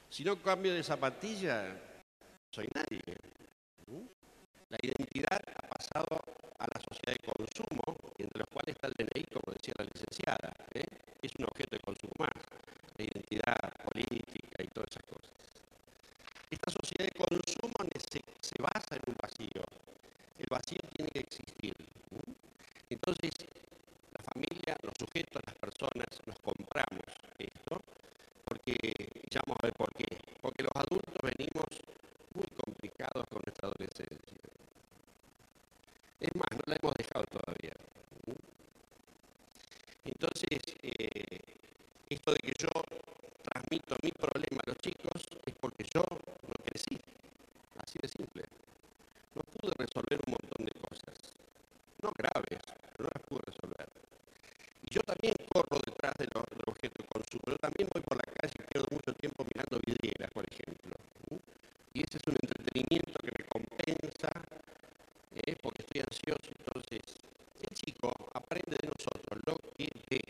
Si no cambio de zapatilla, no soy nadie. La identidad ha pasado a la sociedad de consumo, entre los cuales está el DNI, como decía la licenciada. Es un objeto de consumo más. La identidad política y todas esas cosas. Esta sociedad de consumo se basa en un vacío. El vacío tiene que existir. Entonces, la familia, los sujetos, las personas, nos compramos esto, porque, ya vamos a ver por qué. Porque los adultos venimos muy complicados con nuestra adolescencia. Es más, no la hemos dejado todavía. Entonces, esto de que yo transmito mi problema a los chicos es porque yo no crecí. Así de simple. No pude resolver un montón de cosas. No graves, pero no las pude resolver. Y yo también corro detrás del objeto de consumo. Yo también voy por la calle y pierdo mucho tiempo mirando vidrieras, por ejemplo. Y ese es un entretenimiento que me compensa, porque estoy ansioso. Entonces, el chico aprende de nosotros lo que ve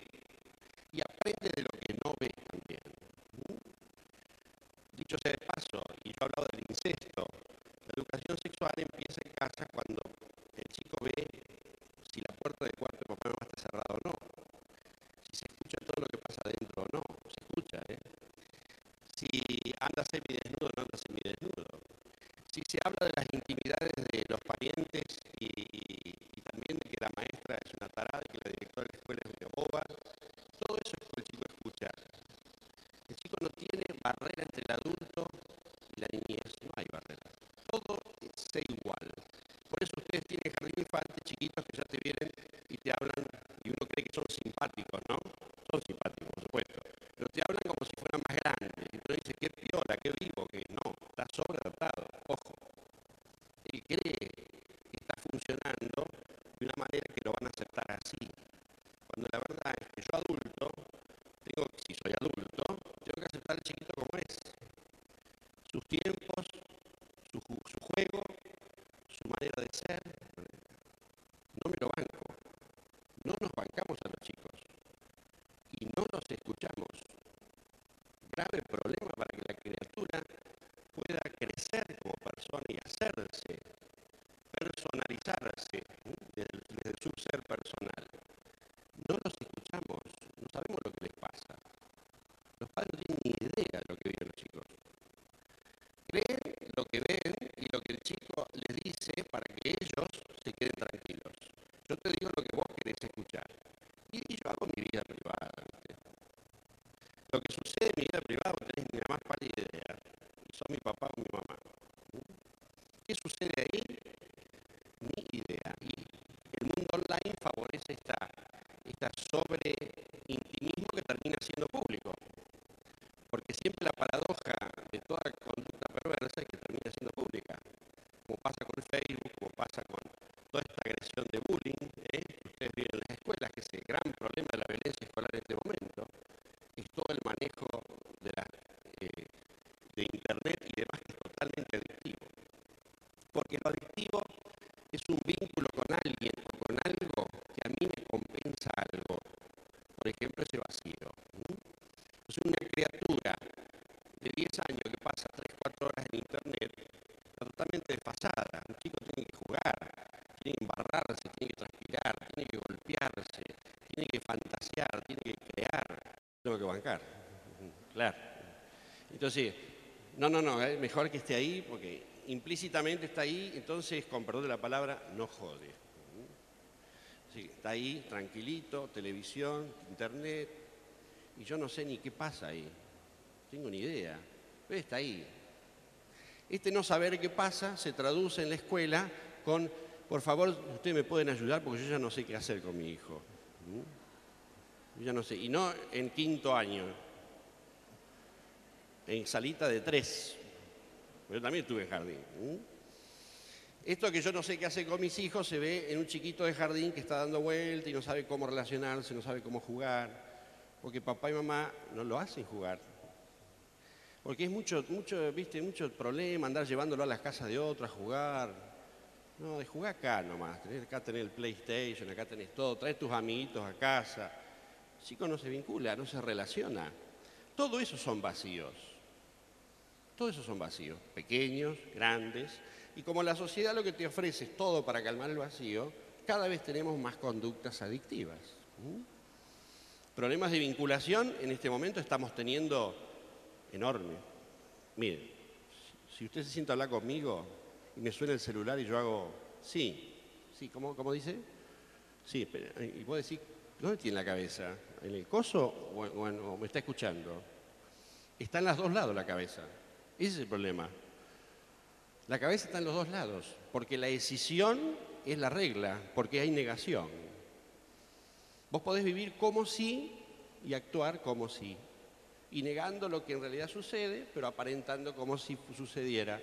y aprende de lo que no ve también. Dicho sea de paso, y yo he hablado del incesto, la educación sexual empieza en casa cuando el chico ve si la puerta del cuarto de papá y mamá está cerrada o no, si se escucha todo lo que pasa adentro o no, se escucha, si anda semidesnudo o no anda semidesnudo, si se habla de las intimidades de los parientes y también de que la maestra es una tarada, que la directora de la escuela es una boba, todo eso el chico escucha. El chico no tiene barrera entre el adulto y la niñez, no hay barrera. Todo es igual. Por eso ustedes tienen jardín infante, chiquitos que ya te vienen y te hablan, y uno cree que son simpáticos, ¿no? Son simpáticos, por supuesto. Pero te hablan como si fueran más grandes. Y uno dice, qué piola, qué vivo, que no, está sobreadaptado. Ojo. Él cree que está funcionando de una manera que lo van a aceptar así. Cuando la verdad es que yo adulto, si soy adulto, tengo que aceptar al chiquito como es. sea, sobre intimismo que termina siendo público. Porque siempre la paradoja de toda conducta perversa es que termina siendo pública. Como pasa con el Facebook, como pasa con toda esta agresión de bullying, que ustedes ven en las escuelas, que es el gran problema de la violencia escolar en este momento, es todo el manejo de Internet y demás, que es totalmente adictivo. Porque lo adictivo es un vínculo con alguien o con algo que a mí me compensa algo. Por ejemplo, ese vacío. Es una criatura de 10 años que pasa 3-4 horas en Internet, está totalmente desfasada. Un chico tiene que jugar, tiene que embarrarse, tiene que transpirar, tiene que golpearse, tiene que fantasear, tiene que crear. Tengo que bancar, claro. Entonces, no, es mejor que esté ahí porque implícitamente está ahí, entonces, con perdón de la palabra, no jode. Sí, está ahí, tranquilito, televisión, Internet, y yo no sé ni qué pasa ahí. No tengo ni idea, pero está ahí. Este no saber qué pasa se traduce en la escuela con, por favor, ustedes me pueden ayudar porque yo ya no sé qué hacer con mi hijo. Yo ya no sé, y no en 5º año, en salita de 3. Yo también estuve en jardín. Esto que yo no sé qué hacer con mis hijos se ve en un chiquito de jardín que está dando vuelta y no sabe cómo relacionarse, no sabe cómo jugar, porque papá y mamá no lo hacen jugar. Porque es mucho problema andar llevándolo a las casas de otros a jugar. No, de jugar acá nomás. Acá tenés el PlayStation, acá tenés todo. Traes tus amiguitos a casa. El chico no se vincula, no se relaciona. Todo eso son vacíos. Todo eso son vacíos, pequeños, grandes. Y como la sociedad lo que te ofrece es todo para calmar el vacío, cada vez tenemos más conductas adictivas. Problemas de vinculación en este momento estamos teniendo enorme. Mire, si usted se sienta a hablar conmigo y me suena el celular y yo hago, sí, ¿cómo dice? Sí, y vos decís, ¿dónde tiene la cabeza? ¿En el coso o me está escuchando? Está en los dos lados la cabeza. Ese es el problema. La cabeza está en los dos lados, porque la decisión es la regla, porque hay negación. Vos podés vivir como si y actuar como si, y negando lo que en realidad sucede, pero aparentando como si sucediera.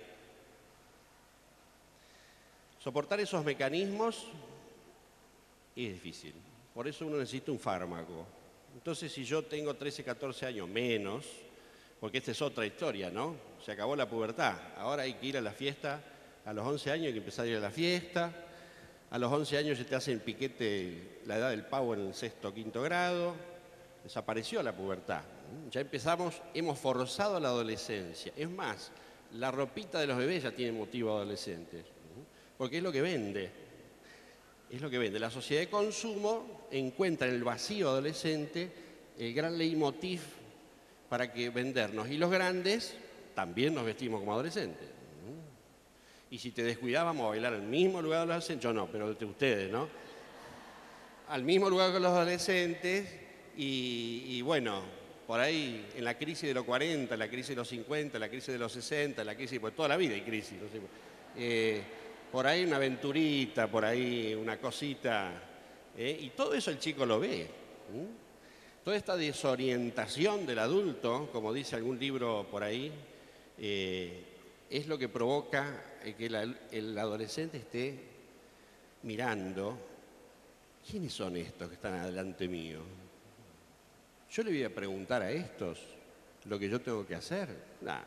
Soportar esos mecanismos es difícil, por eso uno necesita un fármaco. Entonces, si yo tengo 13, 14 años menos, porque esta es otra historia, ¿no? Se acabó la pubertad, ahora hay que ir a la fiesta, a los 11 años hay que empezar a ir a la fiesta, a los 11 años se te hacen piquete la edad del pavo en el 6º o 5º grado, desapareció la pubertad. Ya hemos forzado la adolescencia. Es más, la ropita de los bebés ya tiene motivo adolescentes, porque es lo que vende. Es lo que vende. La sociedad de consumo encuentra en el vacío adolescente el gran leitmotiv para que vendernos. Y los grandes también nos vestimos como adolescentes. Y si te descuidás, vamos a bailar al mismo lugar de los adolescentes. Yo no, pero entre ustedes, ¿no? Al mismo lugar que los adolescentes y bueno, por ahí en la crisis de los 40, la crisis de los 50, la crisis de los 60, la crisis, pues toda la vida hay crisis. No sé, por ahí una aventurita, por ahí una cosita. Y todo eso el chico lo ve. Toda esta desorientación del adulto, como dice algún libro por ahí, es lo que provoca que el adolescente esté mirando, ¿quiénes son estos que están adelante mío? ¿Yo le voy a preguntar a estos lo que yo tengo que hacer? Nah,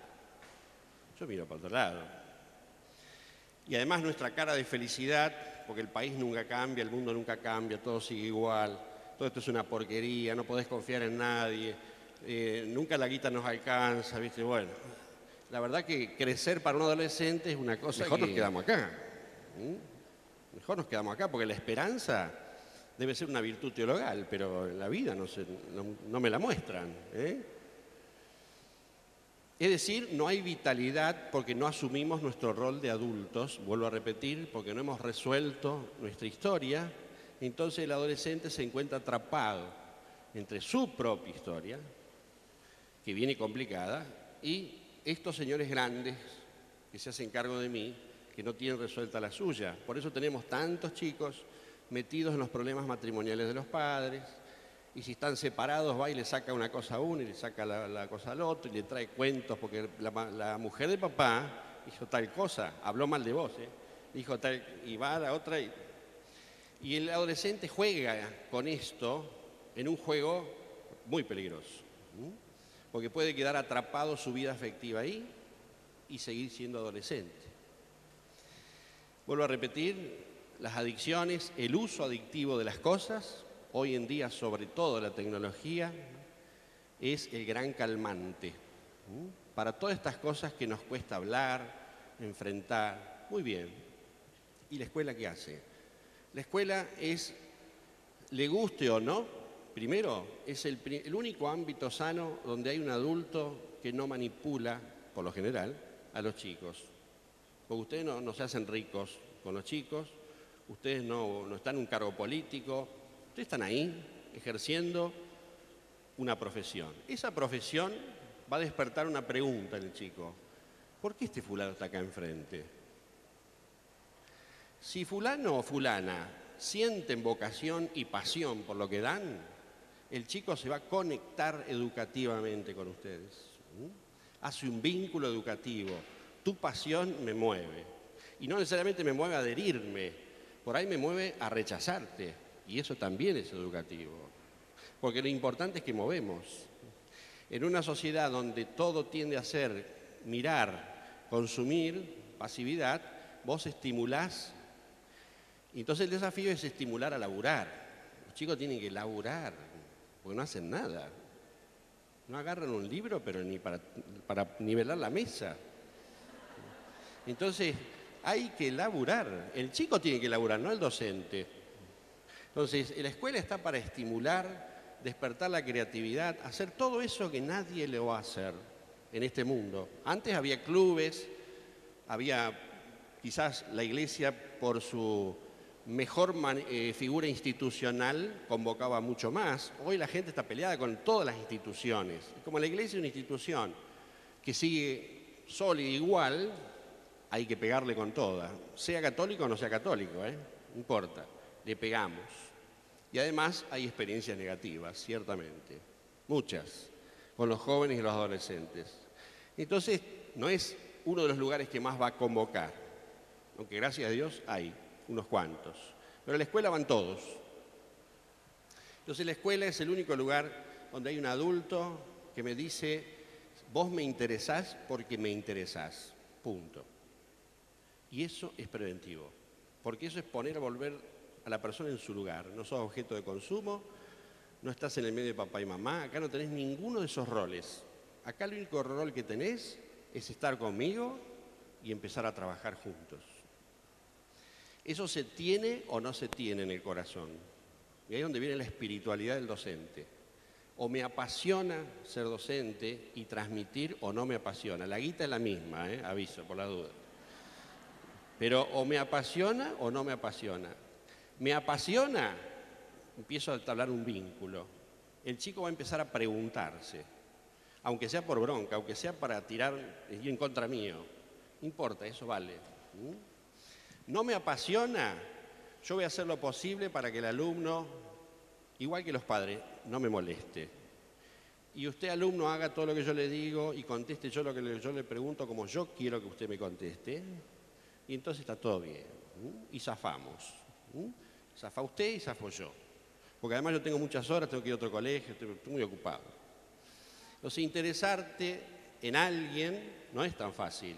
yo miro para otro lado. Y además nuestra cara de felicidad, porque el país nunca cambia, el mundo nunca cambia, todo sigue igual, todo esto es una porquería, no podés confiar en nadie, nunca la guita nos alcanza, ¿viste? Bueno, la verdad que crecer para un adolescente es una cosa mejor nos quedamos acá. Mejor nos quedamos acá, porque la esperanza debe ser una virtud teologal, pero en la vida no me la muestran. Es decir, no hay vitalidad porque no asumimos nuestro rol de adultos, vuelvo a repetir, porque no hemos resuelto nuestra historia. Entonces el adolescente se encuentra atrapado entre su propia historia, que viene complicada, y estos señores grandes que se hacen cargo de mí, que no tienen resuelta la suya. Por eso tenemos tantos chicos metidos en los problemas matrimoniales de los padres, Y si están separados, va y le saca una cosa a uno y le saca la cosa al otro y le trae cuentos, porque la mujer de papá hizo tal cosa, habló mal de vos, dijo tal, y va a la otra. Y el adolescente juega con esto en un juego muy peligroso, porque puede quedar atrapado su vida afectiva ahí y seguir siendo adolescente. Vuelvo a repetir, las adicciones, el uso adictivo de las cosas, hoy en día, sobre todo la tecnología, es el gran calmante para todas estas cosas que nos cuesta hablar, enfrentar. Muy bien. ¿Y la escuela qué hace? La escuela es, le guste o no, primero, es el único ámbito sano donde hay un adulto que no manipula, por lo general, a los chicos. Porque ustedes no se hacen ricos con los chicos, ustedes no están en un cargo político, ustedes están ahí ejerciendo una profesión. Esa profesión va a despertar una pregunta en el chico. ¿Por qué este fulano está acá enfrente? Si fulano o fulana sienten vocación y pasión por lo que dan, el chico se va a conectar educativamente con ustedes. Hace un vínculo educativo. Tu pasión me mueve. Y no necesariamente me mueve a adherirme, por ahí me mueve a rechazarte. Y eso también es educativo, porque lo importante es que movemos. En una sociedad donde todo tiende a ser mirar, consumir, pasividad, vos estimulás. Y entonces el desafío es estimular a laburar. Los chicos tienen que laburar, porque no hacen nada. No agarran un libro, pero ni para nivelar la mesa. Entonces hay que laburar. El chico tiene que laburar, no el docente. Entonces, la escuela está para estimular, despertar la creatividad, hacer todo eso que nadie le va a hacer en este mundo. Antes había clubes, había quizás la iglesia por su mejor figura institucional convocaba mucho más. Hoy la gente está peleada con todas las instituciones. Como la iglesia es una institución que sigue sólida igual, hay que pegarle con toda. Sea católico o no sea católico, no importa, le pegamos. Y además hay experiencias negativas, ciertamente, muchas, con los jóvenes y los adolescentes. Entonces, no es uno de los lugares que más va a convocar, aunque gracias a Dios hay unos cuantos. Pero a la escuela van todos. Entonces, la escuela es el único lugar donde hay un adulto que me dice, vos me interesás porque me interesás, punto. Y eso es preventivo, porque eso es poner a volver a la persona en su lugar. No sos objeto de consumo, no estás en el medio de papá y mamá, acá no tenés ninguno de esos roles. Acá el único rol que tenés es estar conmigo y empezar a trabajar juntos. Eso se tiene o no se tiene en el corazón. Y ahí es donde viene la espiritualidad del docente. O me apasiona ser docente y transmitir o no me apasiona. La guita es la misma, aviso por la duda. Pero o me apasiona o no me apasiona. Me apasiona, empiezo a entablar un vínculo. El chico va a empezar a preguntarse, aunque sea por bronca, aunque sea para tirar en contra mío. No importa, eso vale. No me apasiona, yo voy a hacer lo posible para que el alumno, igual que los padres, no me moleste. Y usted, alumno, haga todo lo que yo le digo y conteste yo lo que yo le pregunto como yo quiero que usted me conteste. Y entonces está todo bien. Y zafamos. Zafa usted y zafo yo. Porque además yo tengo muchas horas, tengo que ir a otro colegio, estoy muy ocupado. Entonces, interesarte en alguien no es tan fácil.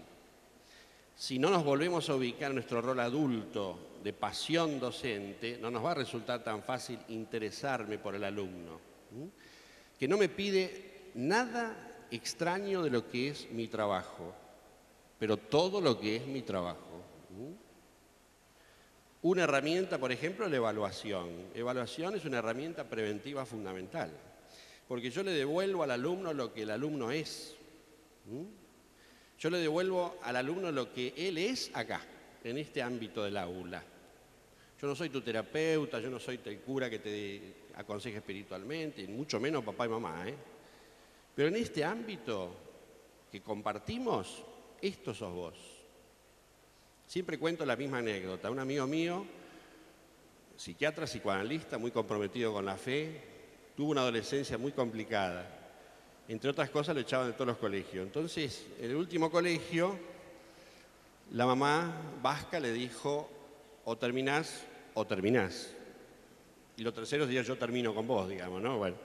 Si no nos volvemos a ubicar en nuestro rol adulto de pasión docente, no nos va a resultar tan fácil interesarme por el alumno, que no me pide nada extraño de lo que es mi trabajo, pero todo lo que es mi trabajo. Una herramienta, por ejemplo, la evaluación. Evaluación es una herramienta preventiva fundamental, porque yo le devuelvo al alumno lo que el alumno es. Yo le devuelvo al alumno lo que él es acá, en este ámbito del aula. Yo no soy tu terapeuta, yo no soy el cura que te aconseje espiritualmente, y mucho menos papá y mamá, Pero en este ámbito que compartimos, esto sos vos. Siempre cuento la misma anécdota. Un amigo mío, psiquiatra, psicoanalista, muy comprometido con la fe, tuvo una adolescencia muy complicada. Entre otras cosas, lo echaban de todos los colegios. Entonces, en el último colegio, la mamá vasca le dijo, o terminás o terminás. Y lo tercero sería yo termino con vos, digamos, ¿no? Bueno,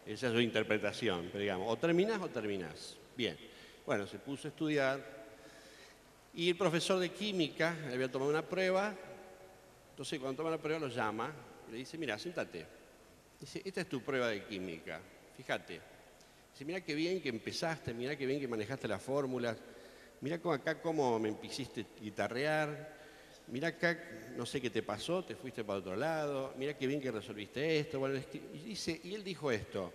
esa es su interpretación, pero digamos, o terminás o terminás. Bien, bueno, se puso a estudiar y el profesor de química le había tomado una prueba, entonces cuando toma la prueba lo llama y le dice, mira, siéntate. Dice, esta es tu prueba de química, fíjate. Dice, mira qué bien que empezaste, mira qué bien que manejaste las fórmulas, mira acá cómo me hiciste guitarrear, mira acá, no sé qué te pasó, te fuiste para otro lado, mira qué bien que resolviste esto. Bueno, y él dijo esto,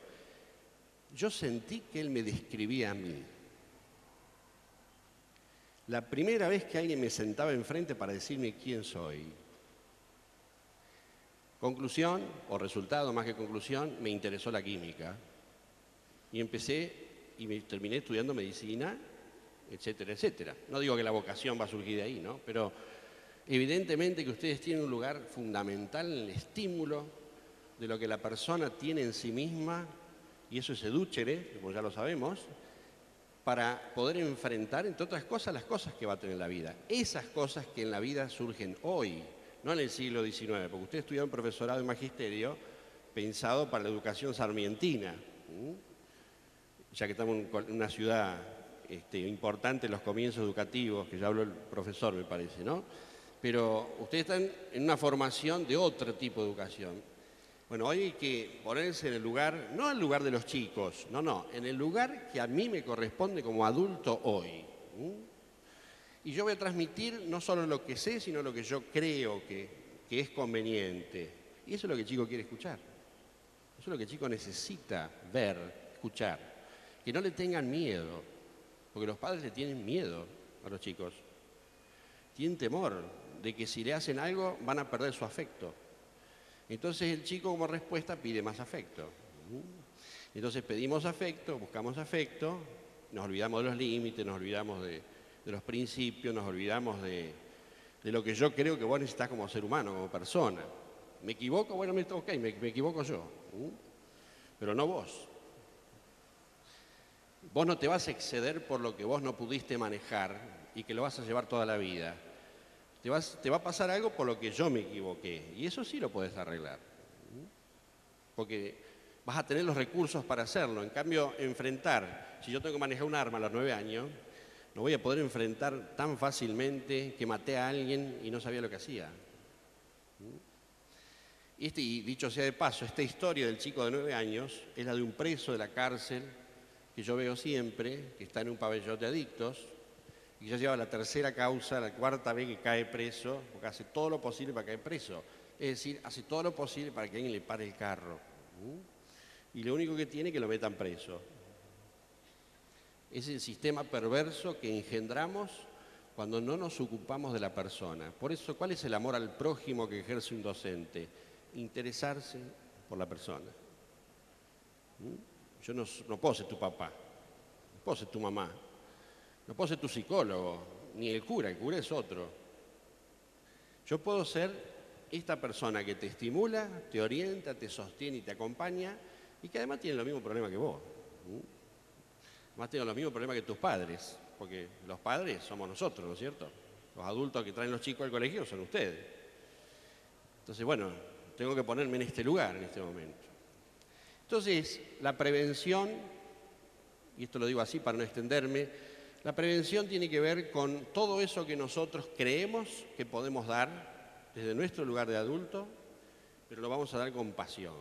yo sentí que él me describía a mí. La primera vez que alguien me sentaba enfrente para decirme quién soy. Conclusión, o resultado más que conclusión, me interesó la química. Y empecé y me terminé estudiando medicina, etcétera, etcétera. No digo que la vocación va a surgir de ahí, ¿no? Pero evidentemente que ustedes tienen un lugar fundamental en el estímulo de lo que la persona tiene en sí misma, y eso es edúchere, como ya lo sabemos, para poder enfrentar, entre otras cosas, las cosas que va a tener en la vida. Esas cosas que en la vida surgen hoy, no en el siglo XIX, porque usted estudió un profesorado de magisterio pensado para la educación sarmientina, ya que estamos en una ciudad importante en los comienzos educativos, que ya habló el profesor, me parece, ¿no? Pero ustedes están en una formación de otro tipo de educación. Bueno, hoy hay que ponerse en el lugar, no en el lugar de los chicos, no, en el lugar que a mí me corresponde como adulto hoy. Y yo voy a transmitir no solo lo que sé, sino lo que yo creo que es conveniente. Y eso es lo que el chico quiere escuchar. Eso es lo que el chico necesita ver, escuchar. Que no le tengan miedo, porque los padres le tienen miedo a los chicos. Tienen temor de que si le hacen algo van a perder su afecto. Entonces el chico como respuesta pide más afecto. Entonces pedimos afecto, buscamos afecto, nos olvidamos de los límites, nos olvidamos de los principios, nos olvidamos de lo que yo creo que vos necesitas como ser humano, como persona. ¿Me equivoco? Bueno, ok, me equivoco yo, pero no vos. Vos no te vas a exceder por lo que vos no pudiste manejar y que lo vas a llevar toda la vida. Te va a pasar algo por lo que yo me equivoqué, y eso sí lo podés arreglar, porque vas a tener los recursos para hacerlo. En cambio, enfrentar, si yo tengo que manejar un arma a los 9 años, no voy a poder enfrentar tan fácilmente que maté a alguien y no sabía lo que hacía. Y dicho sea de paso, esta historia del chico de 9 años es la de un preso de la cárcel que yo veo siempre, que está en un pabellón de adictos, y ya lleva la tercera causa, la cuarta vez que cae preso, porque hace todo lo posible para caer preso. Es decir, hace todo lo posible para que alguien le pare el carro. Y lo único que tiene es que lo metan preso. Es el sistema perverso que engendramos cuando no nos ocupamos de la persona. Por eso, ¿cuál es el amor al prójimo que ejerce un docente? Interesarse por la persona. Yo no puedo ser tu papá, no puedo ser tu mamá, no puedo ser tu psicólogo, ni el cura es otro. Yo puedo ser esta persona que te estimula, te orienta, te sostiene y te acompaña, y que además tiene los mismos problemas que vos. Además tiene los mismos problemas que tus padres, porque los padres somos nosotros, ¿no es cierto? Los adultos que traen los chicos al colegio son ustedes. Entonces, bueno, tengo que ponerme en este lugar en este momento. Entonces, la prevención, y esto lo digo así para no extenderme, la prevención tiene que ver con todo eso que nosotros creemos que podemos dar desde nuestro lugar de adulto, pero lo vamos a dar con pasión.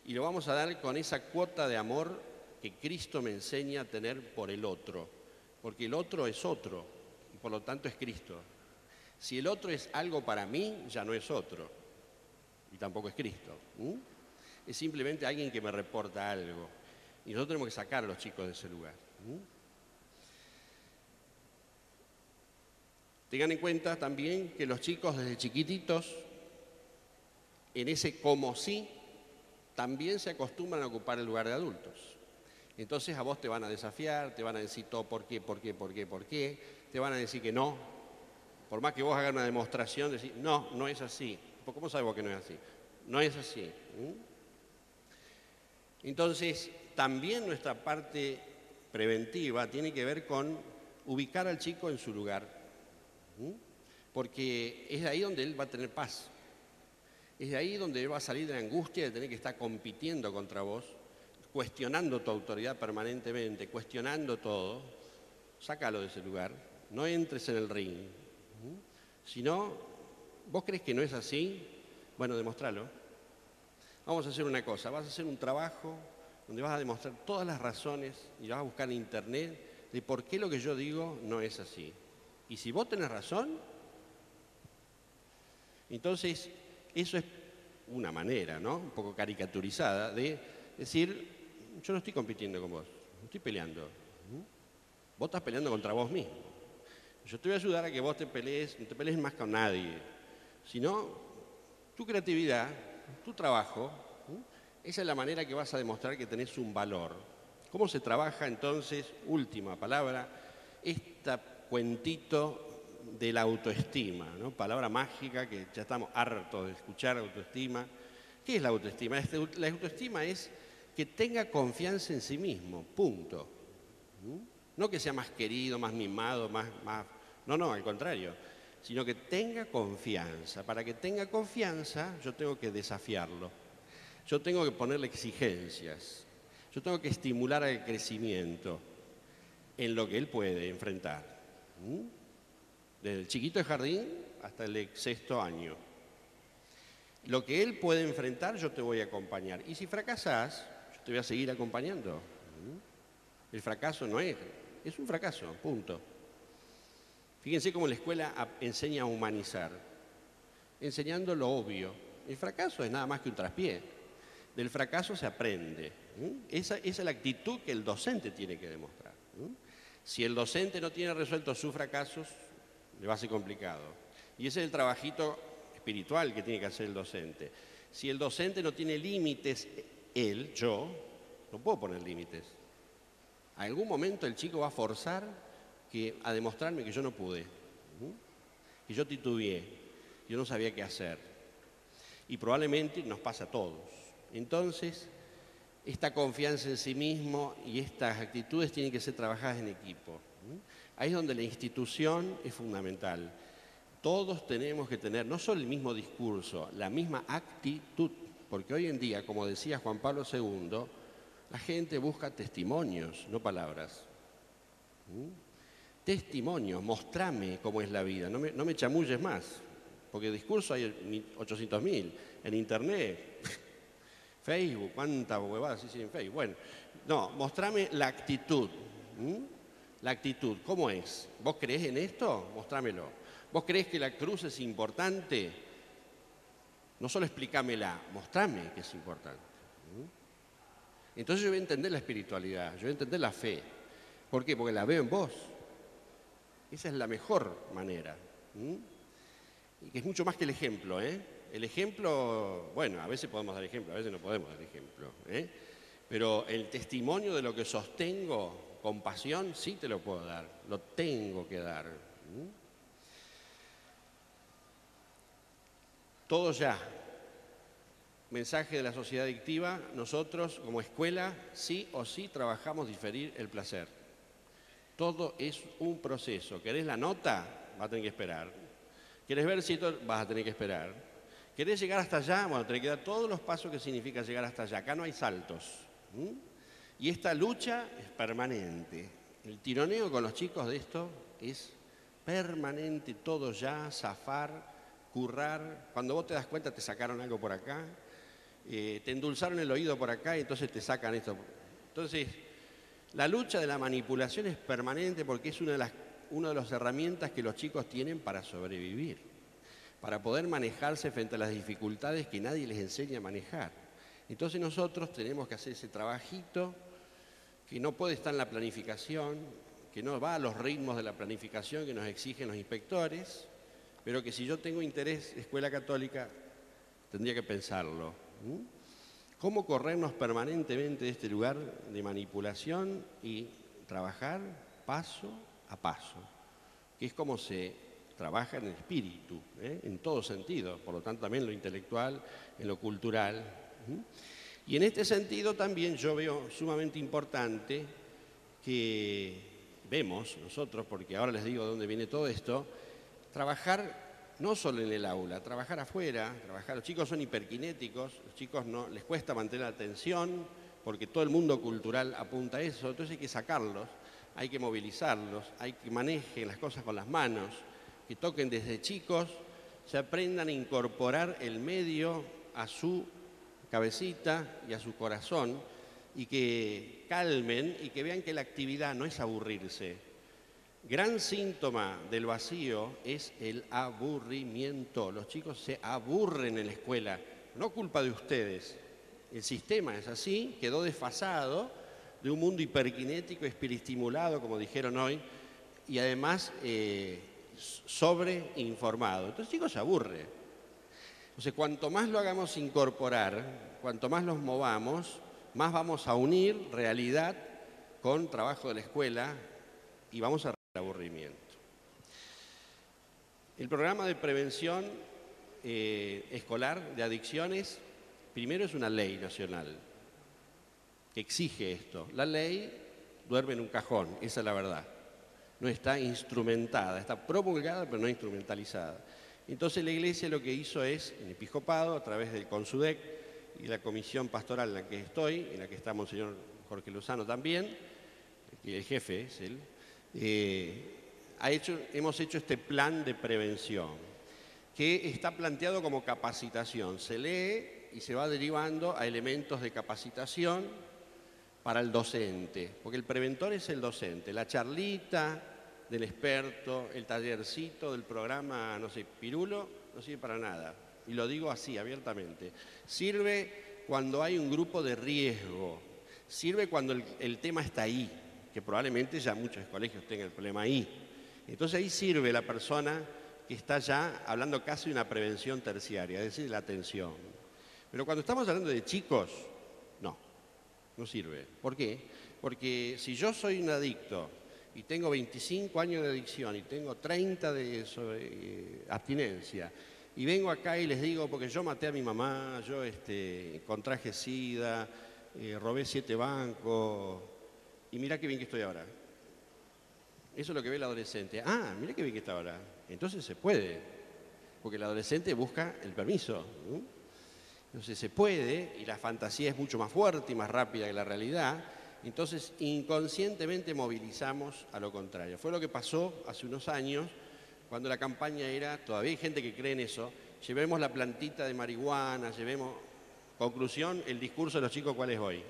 Y lo vamos a dar con esa cuota de amor que Cristo me enseña a tener por el otro, porque el otro es otro, y por lo tanto es Cristo. Si el otro es algo para mí, ya no es otro, y tampoco es Cristo. Es simplemente alguien que me reporta algo, y nosotros tenemos que sacar a los chicos de ese lugar. Tengan en cuenta también que los chicos desde chiquititos, en ese como sí, también se acostumbran a ocupar el lugar de adultos. Entonces a vos te van a desafiar, te van a decir todo por qué, te van a decir que no. Por más que vos hagas una demostración, decir, no es así. ¿Cómo sabes vos que no es así? No es así. Entonces, también nuestra parte preventiva tiene que ver con ubicar al chico en su lugar, porque es de ahí donde él va a tener paz. Es de ahí donde él va a salir de la angustia de tener que estar compitiendo contra vos, cuestionando tu autoridad permanentemente, cuestionando todo. Sácalo de ese lugar, no entres en el ring. Si no, vos crees que no es así, bueno, demostralo. Vamos a hacer una cosa, vas a hacer un trabajo donde vas a demostrar todas las razones y vas a buscar en internet de por qué lo que yo digo no es así. Y si vos tenés razón, entonces eso es una manera, ¿no? Un poco caricaturizada de decir, yo no estoy compitiendo con vos, no estoy peleando. Vos estás peleando contra vos mismo. Yo te voy a ayudar a que vos no te pelees más con nadie, sino tu creatividad, tu trabajo, esa es la manera que vas a demostrar que tenés un valor. ¿Cómo se trabaja entonces, última palabra, este cuentito de la autoestima, ¿no? Palabra mágica que ya estamos hartos de escuchar, autoestima. ¿Qué es la autoestima? La autoestima es que tenga confianza en sí mismo, punto. No que sea más querido, más mimado, más... No, al contrario, sino que tenga confianza. Para que tenga confianza, yo tengo que desafiarlo. Yo tengo que ponerle exigencias. Yo tengo que estimular al crecimiento en lo que él puede enfrentar. Desde el chiquito de jardín hasta el de 6º año. Lo que él puede enfrentar, yo te voy a acompañar. Y si fracasás, yo te voy a seguir acompañando. El fracaso no es un fracaso, punto. Fíjense cómo la escuela enseña a humanizar, enseñando lo obvio. El fracaso es nada más que un traspié. Del fracaso se aprende. Esa es la actitud que el docente tiene que demostrar. Si el docente no tiene resueltos sus fracasos, le va a ser complicado. Y ese es el trabajito espiritual que tiene que hacer el docente. Si el docente no tiene límites, yo, no puedo poner límites. A algún momento el chico va a forzar a demostrarme que yo no pude, que yo titubeé, yo no sabía qué hacer. Y probablemente nos pasa a todos. Entonces, esta confianza en sí mismo y estas actitudes tienen que ser trabajadas en equipo. Ahí es donde la institución es fundamental. Todos tenemos que tener no solo el mismo discurso, la misma actitud, porque hoy en día, como decía Juan Pablo II, la gente busca testimonios, no palabras. Testimonios, mostrame cómo es la vida, no me chamulles más, porque discurso hay 800.000, en internet, Facebook, cuánta huevada se dice en Facebook. Bueno, no, mostrame la actitud. La actitud, ¿cómo es? ¿Vos creés en esto? Mostrámelo. ¿Vos creés que la cruz es importante? No solo explícamela, mostrame que es importante. Entonces yo voy a entender la espiritualidad, yo voy a entender la fe. ¿Por qué? Porque la veo en vos. Esa es la mejor manera. Y que es mucho más que el ejemplo, ¿eh? El ejemplo, bueno, a veces podemos dar ejemplo, a veces no podemos dar ejemplo, ¿eh? Pero el testimonio de lo que sostengo con pasión, sí te lo puedo dar, lo tengo que dar. Todo ya. Mensaje de la sociedad adictiva, nosotros como escuela sí o sí trabajamos diferir el placer. Todo es un proceso. ¿Querés la nota? Vas a tener que esperar. ¿Querés ver si esto? Vas a tener que esperar. ¿Querés llegar hasta allá? Bueno, tenés que dar todos los pasos que significa llegar hasta allá. Acá no hay saltos. Y esta lucha es permanente. El tironeo con los chicos de esto es permanente, todo ya, zafar, currar. Cuando vos te das cuenta te sacaron algo por acá, te endulzaron el oído por acá y entonces te sacan esto. Entonces, la lucha de la manipulación es permanente porque es una de las herramientas que los chicos tienen para sobrevivir, para poder manejarse frente a las dificultades que nadie les enseña a manejar. Entonces nosotros tenemos que hacer ese trabajito que no puede estar en la planificación, que no va a los ritmos de la planificación que nos exigen los inspectores, pero que si yo tengo interés en escuela católica, tendría que pensarlo. ¿Cómo corrernos permanentemente de este lugar de manipulación y trabajar paso a paso? Que es como se trabaja en el espíritu, en todo sentido, por lo tanto también en lo intelectual, en lo cultural. Y en este sentido también yo veo sumamente importante que vemos nosotros, porque ahora les digo de dónde viene todo esto, trabajar no solo en el aula, trabajar afuera, los chicos son hiperkinéticos, los chicos no les cuesta mantener la atención, porque todo el mundo cultural apunta a eso, entonces hay que sacarlos, hay que movilizarlos, hay que manejen las cosas con las manos, que toquen desde chicos, se aprendan a incorporar el medio a su cabecita y a su corazón y que calmen y que vean que la actividad no es aburrirse. Gran síntoma del vacío es el aburrimiento. Los chicos se aburren en la escuela, no culpa de ustedes. El sistema es así, quedó desfasado de un mundo hiperkinético, hiperestimulado, como dijeron hoy, y además sobreinformado. Entonces el chico se aburre. Entonces, cuanto más lo hagamos incorporar, cuanto más los movamos, más vamos a unir realidad con trabajo de la escuela y vamos a reducir el aburrimiento. El programa de prevención escolar de adicciones, primero es una ley nacional que exige esto. La ley duerme en un cajón, esa es la verdad. No está instrumentada, está promulgada pero no instrumentalizada. Entonces la Iglesia lo que hizo es, en episcopado, a través del Consudec y la comisión pastoral en la que estoy, en la que está Monseñor Jorge Lozano también, que el jefe es él, hemos hecho este plan de prevención, que está planteado como capacitación. Se lee y se va derivando a elementos de capacitación para el docente, porque el preventor es el docente, la charlita del experto, el tallercito del programa, no sé, Pirulo, no sirve para nada. Y lo digo así, abiertamente. Sirve cuando hay un grupo de riesgo, sirve cuando el tema está ahí, que probablemente ya muchos colegios tengan el problema ahí. Entonces ahí sirve la persona que está ya hablando casi de una prevención terciaria, es decir, la atención. Pero cuando estamos hablando de chicos, no sirve. ¿Por qué? Porque si yo soy un adicto y tengo 25 años de adicción y tengo 30 de abstinencia, y vengo acá y les digo, porque yo maté a mi mamá, yo contraje SIDA, robé 7 bancos, y mirá qué bien que estoy ahora. Eso es lo que ve el adolescente. Ah, mirá qué bien que está ahora. Entonces se puede, porque el adolescente busca el permiso, ¿no? Entonces se puede, y la fantasía es mucho más fuerte y más rápida que la realidad. Entonces, inconscientemente movilizamos a lo contrario. Fue lo que pasó hace unos años, cuando la campaña era, todavía hay gente que cree en eso, llevemos la plantita de marihuana, llevemos... Conclusión, el discurso de los chicos, ¿cuál es hoy?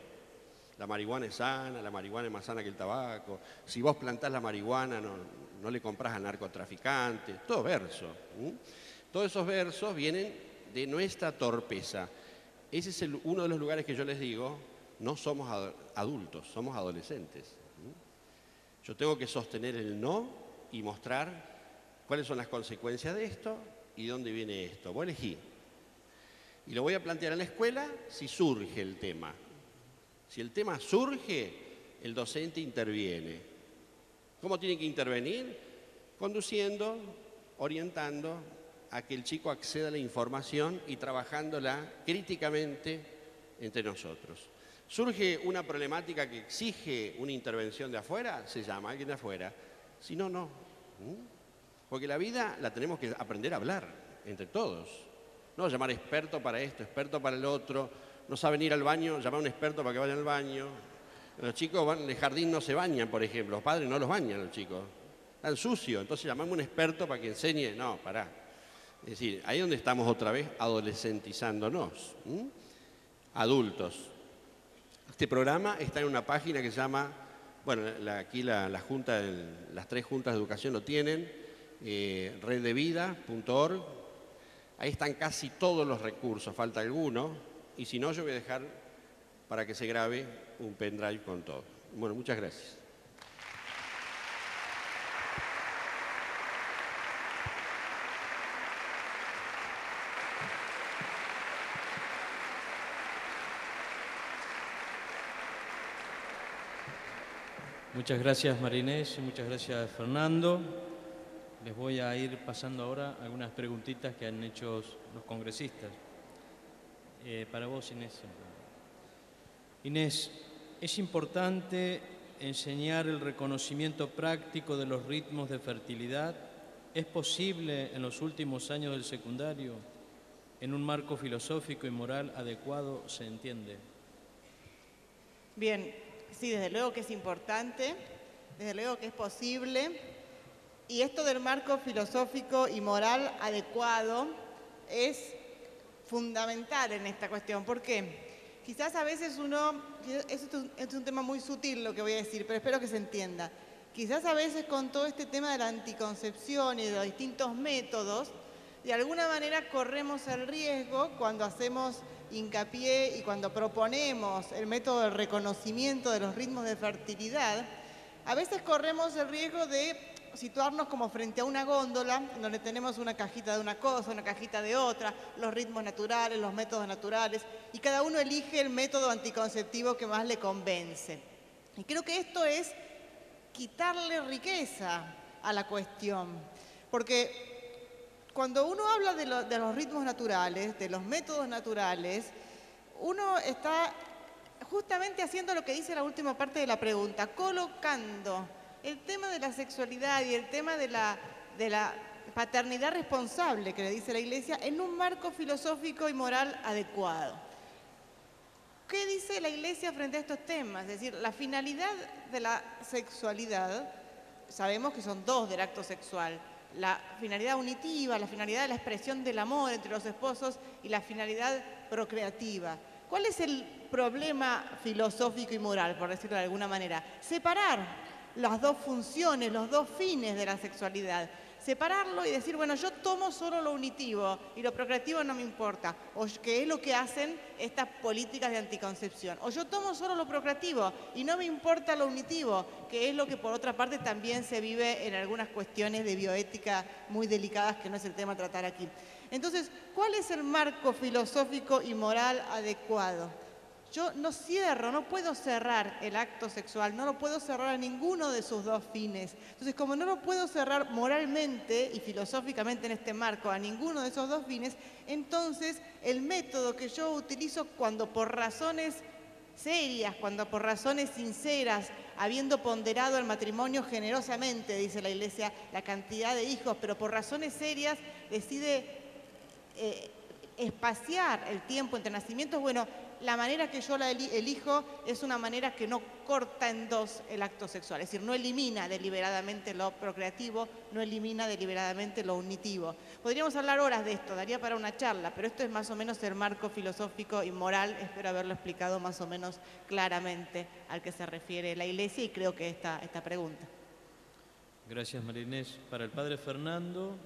La marihuana es sana, la marihuana es más sana que el tabaco. Si vos plantás la marihuana, no le comprás al narcotraficante. Todo verso. Todos esos versos vienen de nuestra torpeza. Ese es uno de los lugares que yo les digo, no somos adultos, somos adolescentes. Yo tengo que sostener el no y mostrar cuáles son las consecuencias de esto y dónde viene esto. Vos elegí. Y lo voy a plantear en la escuela si surge el tema. Si el tema surge, el docente interviene. ¿Cómo tiene que intervenir? Conduciendo, orientando a que el chico acceda a la información y trabajándola críticamente entre nosotros. ¿Surge una problemática que exige una intervención de afuera? Se llama a alguien de afuera. Si no, no. Porque la vida la tenemos que aprender a hablar entre todos. No llamar experto para esto, experto para el otro. No saben ir al baño, llamar a un experto para que vayan al baño. Los chicos van al jardín, no se bañan, por ejemplo. Los padres no los bañan, los chicos. Están sucios. Entonces llamamos a un experto para que enseñe. No, pará. Es decir, ahí es donde estamos otra vez adolescentizándonos. Adultos. Este programa está en una página que se llama, bueno, aquí la junta, las 3 juntas de educación lo tienen, reddevida.org. Ahí están casi todos los recursos, falta alguno, y si no yo voy a dejar para que se grabe un pendrive con todo. Bueno, muchas gracias.
Muchas gracias, Marinés, y muchas gracias, Fernando. Les voy a ir pasando ahora algunas preguntitas que han hecho los congresistas. Para vos, Inés. Inés, es importante enseñar el reconocimiento práctico de los ritmos de fertilidad. ¿Es posible en los últimos años del secundario, en un marco filosófico y moral adecuado, se entiende?
Bien, sí, desde luego que es importante, desde luego que es posible. Y esto del marco filosófico y moral adecuado es fundamental en esta cuestión. ¿Por qué? Quizás a veces esto es un tema muy sutil lo que voy a decir, pero espero que se entienda. Quizás a veces con todo este tema de la anticoncepción y de los distintos métodos, de alguna manera corremos el riesgo cuando hacemos hincapié y cuando proponemos el método del reconocimiento de los ritmos de fertilidad, a veces corremos el riesgo de situarnos como frente a una góndola, donde tenemos una cajita de una cosa, una cajita de otra, los ritmos naturales, los métodos naturales, y cada uno elige el método anticonceptivo que más le convence. Y creo que esto es quitarle riqueza a la cuestión, porque cuando uno habla de los ritmos naturales, de los métodos naturales, uno está justamente haciendo lo que dice la última parte de la pregunta, colocando el tema de la sexualidad y el tema de la paternidad responsable que le dice la Iglesia en un marco filosófico y moral adecuado. ¿Qué dice la Iglesia frente a estos temas? Es decir, la finalidad de la sexualidad, sabemos que son dos del acto sexual, la finalidad unitiva, la finalidad de la expresión del amor entre los esposos y la finalidad procreativa. ¿Cuál es el problema filosófico y moral, por decirlo de alguna manera? Separar las dos funciones, los dos fines de la sexualidad. Separarlo y decir, bueno, yo tomo solo lo unitivo y lo procreativo no me importa, o que es lo que hacen estas políticas de anticoncepción. O yo tomo solo lo procreativo y no me importa lo unitivo, que es lo que por otra parte también se vive en algunas cuestiones de bioética muy delicadas que no es el tema a tratar aquí. Entonces, ¿cuál es el marco filosófico y moral adecuado? Yo no cierro, no puedo cerrar el acto sexual, no lo puedo cerrar a ninguno de sus dos fines. Entonces, como no lo puedo cerrar moralmente y filosóficamente en este marco a ninguno de esos dos fines, entonces el método que yo utilizo cuando por razones serias, cuando por razones sinceras, habiendo ponderado el matrimonio generosamente, dice la Iglesia, la cantidad de hijos, pero por razones serias decide espaciar el tiempo entre nacimientos, bueno, la manera que yo la elijo es una manera que no corta en dos el acto sexual, es decir, no elimina deliberadamente lo procreativo, no elimina deliberadamente lo unitivo. Podríamos hablar horas de esto, daría para una charla, pero esto es más o menos el marco filosófico y moral, espero haberlo explicado más o menos claramente al que se refiere la Iglesia y creo que esta pregunta.
Gracias, María Inés. Para el Padre Fernando.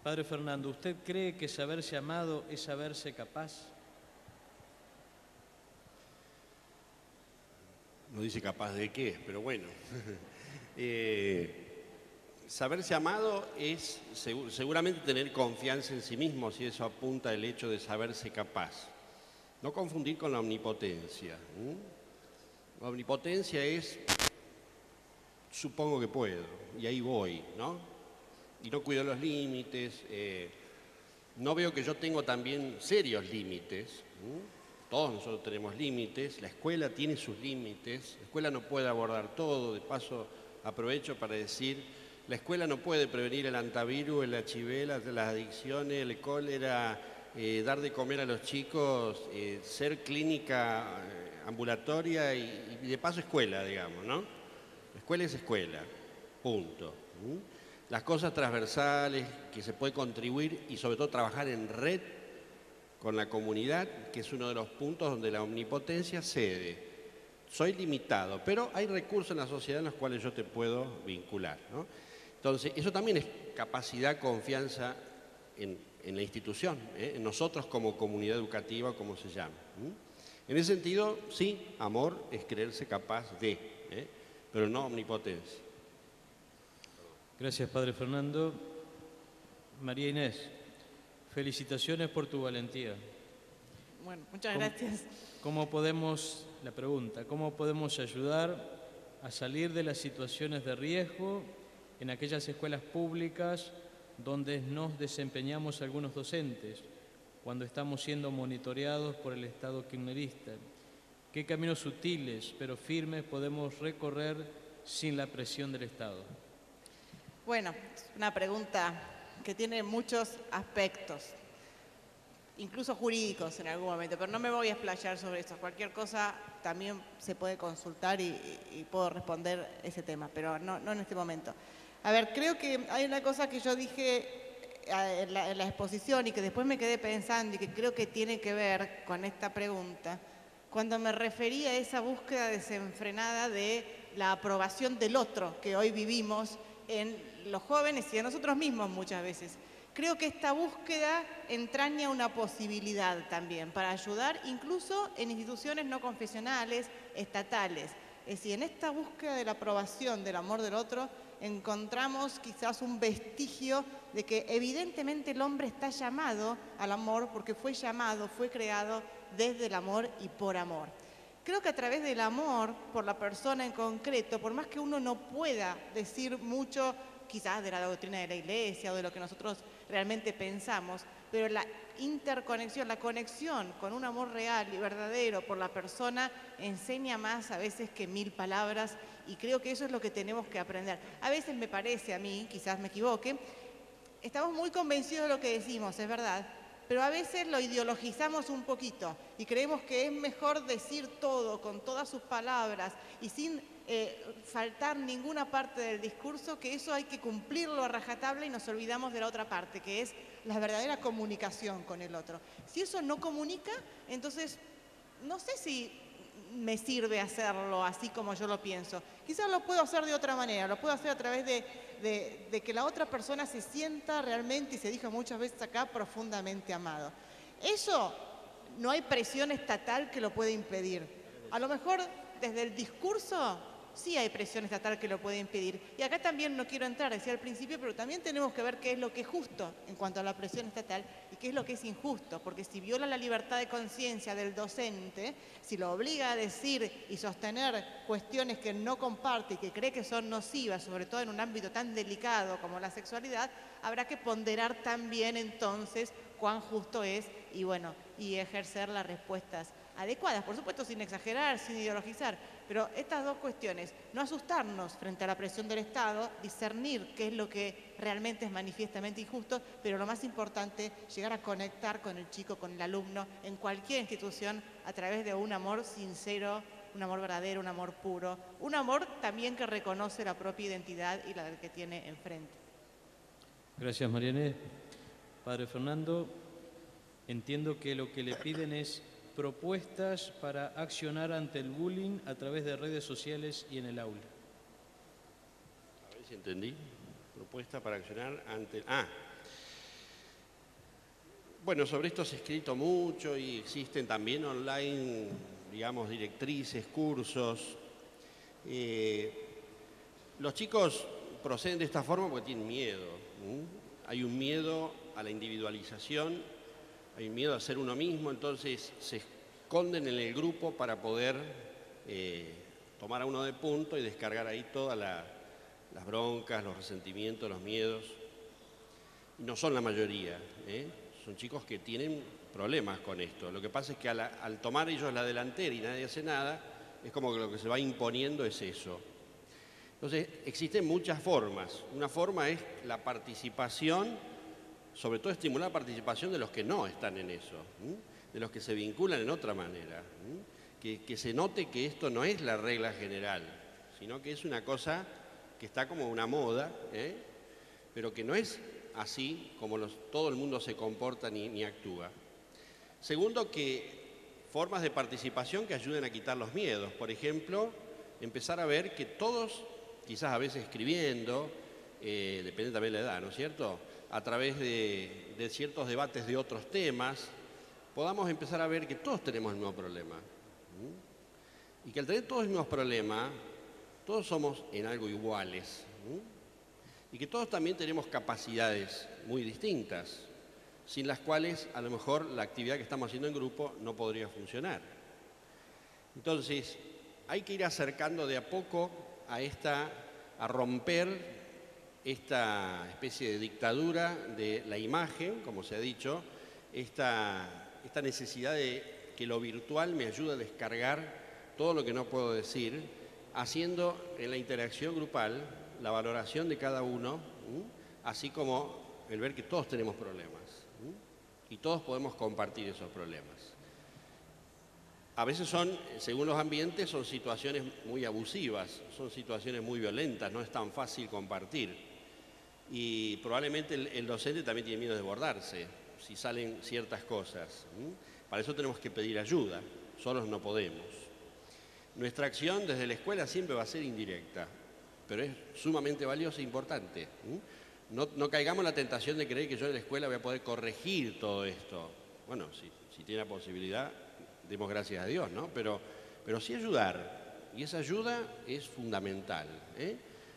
Padre Fernando, ¿usted cree que saberse amado es saberse capaz?
No dice capaz de qué, pero bueno. Saberse amado es seguramente tener confianza en sí mismo, si eso apunta al hecho de saberse capaz. No confundir con la omnipotencia. La omnipotencia es, supongo que puedo, y ahí voy, ¿no? Y no cuido los límites. No veo que yo tengo también serios límites. Todos nosotros tenemos límites, la escuela tiene sus límites, la escuela no puede abordar todo, de paso aprovecho para decir, la escuela no puede prevenir el antivirus, el HIV, las adicciones, el cólera, dar de comer a los chicos, ser clínica ambulatoria y de paso escuela, digamos, ¿no? La escuela es escuela, punto. Las cosas transversales que se puede contribuir y sobre todo trabajar en red con la comunidad, que es uno de los puntos donde la omnipotencia cede. Soy limitado, pero hay recursos en la sociedad en los cuales yo te puedo vincular, ¿no? Entonces, eso también es capacidad, confianza en la institución, en nosotros como comunidad educativa, como se llama. En ese sentido, sí, amor es creerse capaz de, pero no omnipotencia.
Gracias, Padre Fernando. María Inés, felicitaciones por tu valentía.
Bueno, muchas gracias.
La pregunta, ¿cómo podemos ayudar a salir de las situaciones de riesgo en aquellas escuelas públicas donde nos desempeñamos algunos docentes cuando estamos siendo monitoreados por el Estado kirchnerista? ¿Qué caminos sutiles pero firmes podemos recorrer sin la presión del Estado?
Bueno, es una pregunta que tiene muchos aspectos, incluso jurídicos en algún momento, pero no me voy a explayar sobre eso. Cualquier cosa también se puede consultar y puedo responder ese tema, pero no en este momento. A ver, creo que hay una cosa que yo dije en la exposición y que después me quedé pensando y que creo que tiene que ver con esta pregunta, cuando me refería a esa búsqueda desenfrenada de la aprobación del otro que hoy vivimos en los jóvenes y en nosotros mismos muchas veces. Creo que esta búsqueda entraña una posibilidad también para ayudar incluso en instituciones no confesionales, estatales. Es decir, en esta búsqueda de la aprobación del amor del otro encontramos quizás un vestigio de que evidentemente el hombre está llamado al amor porque fue llamado, fue creado desde el amor y por amor. Creo que a través del amor por la persona en concreto, por más que uno no pueda decir mucho quizás de la doctrina de la Iglesia o de lo que nosotros realmente pensamos, pero la interconexión, la conexión con un amor real y verdadero por la persona enseña más a veces que 1000 palabras y creo que eso es lo que tenemos que aprender. A veces me parece a mí, quizás me equivoque, estamos muy convencidos de lo que decimos, es verdad, pero a veces lo ideologizamos un poquito y creemos que es mejor decir todo con todas sus palabras y sin faltar ninguna parte del discurso, que eso hay que cumplirlo a rajatabla y nos olvidamos de la otra parte, que es la verdadera comunicación con el otro. Si eso no comunica, entonces no sé si me sirve hacerlo así como yo lo pienso. Quizás lo puedo hacer de otra manera, lo puedo hacer a través de que la otra persona se sienta realmente, y se dijo muchas veces acá, profundamente amado. Eso no hay presión estatal que lo pueda impedir. A lo mejor desde el discurso sí hay presión estatal que lo puede impedir. Y acá también no quiero entrar, decía al principio, pero también tenemos que ver qué es lo que es justo en cuanto a la presión estatal y qué es lo que es injusto, porque si viola la libertad de conciencia del docente, si lo obliga a decir y sostener cuestiones que no comparte y que cree que son nocivas, sobre todo en un ámbito tan delicado como la sexualidad, habrá que ponderar también entonces cuán justo es y bueno, y ejercer las respuestas adecuadas, por supuesto sin exagerar, sin ideologizar, pero estas dos cuestiones, no asustarnos frente a la presión del Estado, discernir qué es lo que realmente es manifiestamente injusto, pero lo más importante, llegar a conectar con el chico, con el alumno, en cualquier institución, a través de un amor sincero, un amor verdadero, un amor puro, un amor también que reconoce la propia identidad y la del que tiene enfrente.
Gracias, Marianne. Padre Fernando, entiendo que lo que le piden es propuestas para accionar ante el bullying a través de redes sociales y en el aula.
A ver si entendí. Propuesta para accionar ante... Bueno, sobre esto se ha escrito mucho y existen también online, digamos, directrices, cursos. Los chicos proceden de esta forma porque tienen miedo. Hay un miedo a la individualización, hay miedo a ser uno mismo, entonces se esconden en el grupo para poder tomar a uno de punto y descargar ahí todas las broncas, los resentimientos, los miedos. Y no son la mayoría, son chicos que tienen problemas con esto. Lo que pasa es que al tomar ellos la delantera y nadie hace nada, es como que lo que se va imponiendo es eso. Entonces, existen muchas formas. Una forma es la participación, sobre todo estimular la participación de los que no están en eso, de los que se vinculan en otra manera, que se note que esto no es la regla general, sino que es una cosa que está como una moda, pero que no es así como todo el mundo se comporta ni actúa. Segundo, que formas de participación que ayuden a quitar los miedos. Por ejemplo, empezar a ver que todos, quizás a veces escribiendo, depende también de la edad, ¿no es cierto?, a través de ciertos debates de otros temas, podamos empezar a ver que todos tenemos el mismo problema. Y que al tener todos los mismos problemas, todos somos en algo iguales. Y que todos también tenemos capacidades muy distintas, sin las cuales a lo mejor la actividad que estamos haciendo en grupo no podría funcionar. Entonces, hay que ir acercando de a poco a romper esta especie de dictadura de la imagen, como se ha dicho, esta necesidad de que lo virtual me ayude a descargar todo lo que no puedo decir, haciendo en la interacción grupal la valoración de cada uno, así como el ver que todos tenemos problemas y todos podemos compartir esos problemas. A veces son, según los ambientes, son situaciones muy abusivas, son situaciones muy violentas, no es tan fácil compartir. Y probablemente el docente también tiene miedo de desbordarse si salen ciertas cosas. Para eso tenemos que pedir ayuda, solos no podemos. Nuestra acción desde la escuela siempre va a ser indirecta, pero es sumamente valiosa e importante. No caigamos en la tentación de creer que yo en la escuela voy a poder corregir todo esto. Bueno, si tiene la posibilidad, demos gracias a Dios, ¿no? Pero sí ayudar, y esa ayuda es fundamental,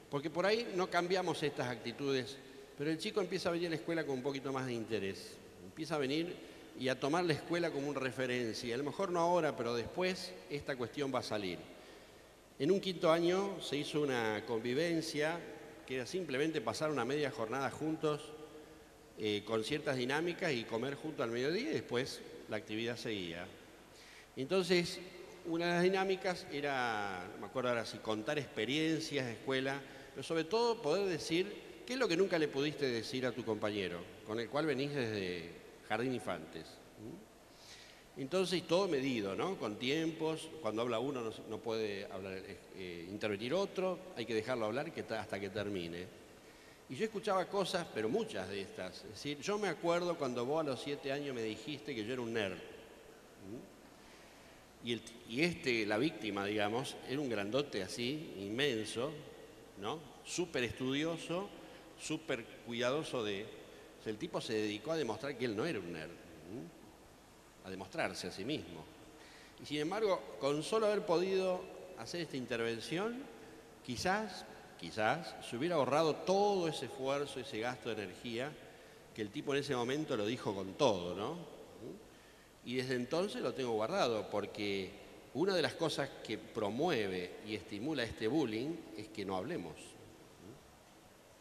porque por ahí no cambiamos estas actitudes, pero el chico empieza a venir a la escuela con un poquito más de interés, empieza a venir y a tomar la escuela como una referencia, a lo mejor no ahora, pero después esta cuestión va a salir. En un quinto año se hizo una convivencia que era simplemente pasar una media jornada juntos con ciertas dinámicas y comer juntos al mediodía y después la actividad seguía. Entonces, una de las dinámicas era, no me acuerdo ahora si contar experiencias de escuela, pero sobre todo poder decir qué es lo que nunca le pudiste decir a tu compañero, con el cual venís desde Jardín Infantes. Entonces, todo medido, ¿no? Con tiempos, cuando habla uno no puede hablar, intervenir otro, hay que dejarlo hablar hasta que termine. Y yo escuchaba cosas, pero muchas de estas. Es decir, yo me acuerdo cuando vos a los 7 años me dijiste que yo era un nerd. Y la víctima, digamos, era un grandote así, inmenso, ¿no? Súper estudioso, súper cuidadoso de... O sea, el tipo se dedicó a demostrar que él no era un nerd, a demostrarse a sí mismo. Y sin embargo, con solo haber podido hacer esta intervención, quizás se hubiera ahorrado todo ese esfuerzo, ese gasto de energía, que el tipo en ese momento lo dijo con todo, ¿no? Y desde entonces lo tengo guardado, porque una de las cosas que promueve y estimula este bullying es que no hablemos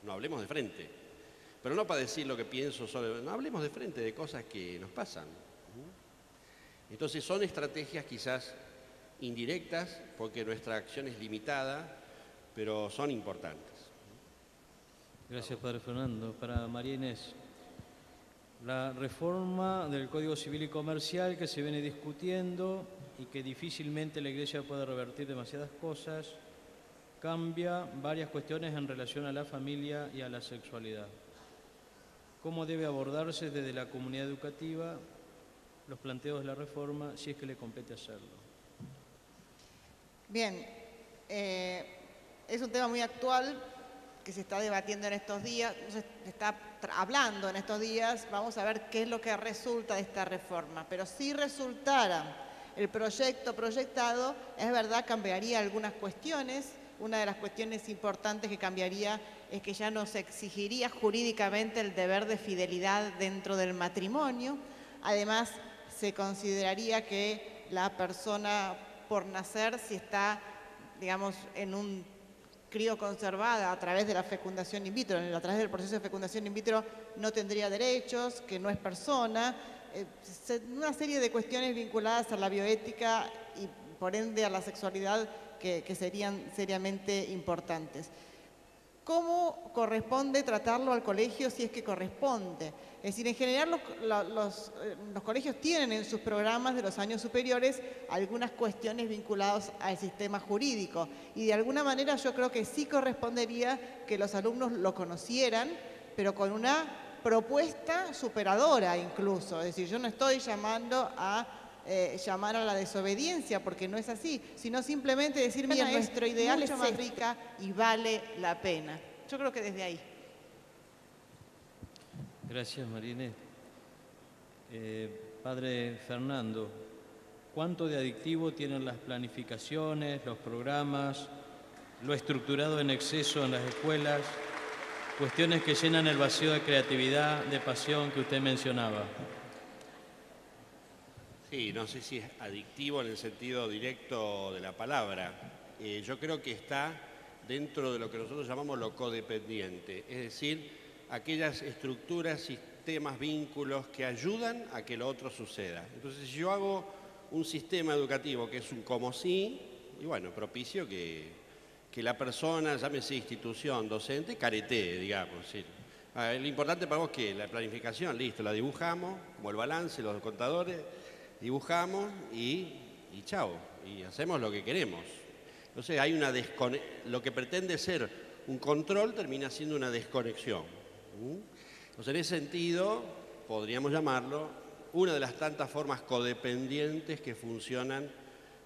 de frente. Pero no para decir lo que pienso, no hablemos de frente de cosas que nos pasan. Entonces son estrategias quizás indirectas, porque nuestra acción es limitada, pero son importantes.
Gracias, Padre Fernando. Para María Inés. La reforma del Código Civil y Comercial que se viene discutiendo y que difícilmente la Iglesia puede revertir demasiadas cosas, cambia varias cuestiones en relación a la familia y a la sexualidad. ¿Cómo debe abordarse desde la comunidad educativa los planteos de la reforma, si es que le compete hacerlo?
Bien, es un tema muy actual que se está debatiendo en estos días, se está hablando en estos días. Vamos a ver qué es lo que resulta de esta reforma. Pero si resultara el proyecto proyectado, es verdad, cambiaría algunas cuestiones. Una de las cuestiones importantes que cambiaría es que ya no se exigiría jurídicamente el deber de fidelidad dentro del matrimonio. Además, se consideraría que la persona por nacer, si está, digamos, en un crío conservada a través de la fecundación in vitro, a través del proceso de fecundación in vitro, no tendría derechos, que no es persona, una serie de cuestiones vinculadas a la bioética y por ende a la sexualidad que serían seriamente importantes. ¿Cómo corresponde tratarlo al colegio si es que corresponde? Es decir, en general los colegios tienen en sus programas de los años superiores algunas cuestiones vinculadas al sistema jurídico y de alguna manera yo creo que sí correspondería que los alumnos lo conocieran, pero con una propuesta superadora incluso. Es decir, yo no estoy llamando a llamar a la desobediencia, porque no es así, sino simplemente decir, mira, nuestro ideal es más rica y vale la pena. Yo creo que desde ahí.
Gracias, María Inés. Padre Fernando, ¿cuánto de adictivo tienen las planificaciones, los programas, lo estructurado en exceso en las escuelas, cuestiones que llenan el vacío de creatividad, de pasión que usted mencionaba?
Sí, no sé si es adictivo en el sentido directo de la palabra. Yo creo que está dentro de lo que nosotros llamamos lo codependiente, es decir, aquellas estructuras sistemas, vínculos que ayudan a que lo otro suceda. Entonces, si yo hago un sistema educativo que es un como sí, y bueno, propicio que la persona, llámese institución, docente, caretee, digamos. ¿Sí? Lo importante para vos que la planificación, listo, la dibujamos, como el balance, los contadores, dibujamos y chao, y hacemos lo que queremos. Entonces hay una lo que pretende ser un control termina siendo una desconexión. Entonces, en ese sentido, podríamos llamarlo una de las tantas formas codependientes que funcionan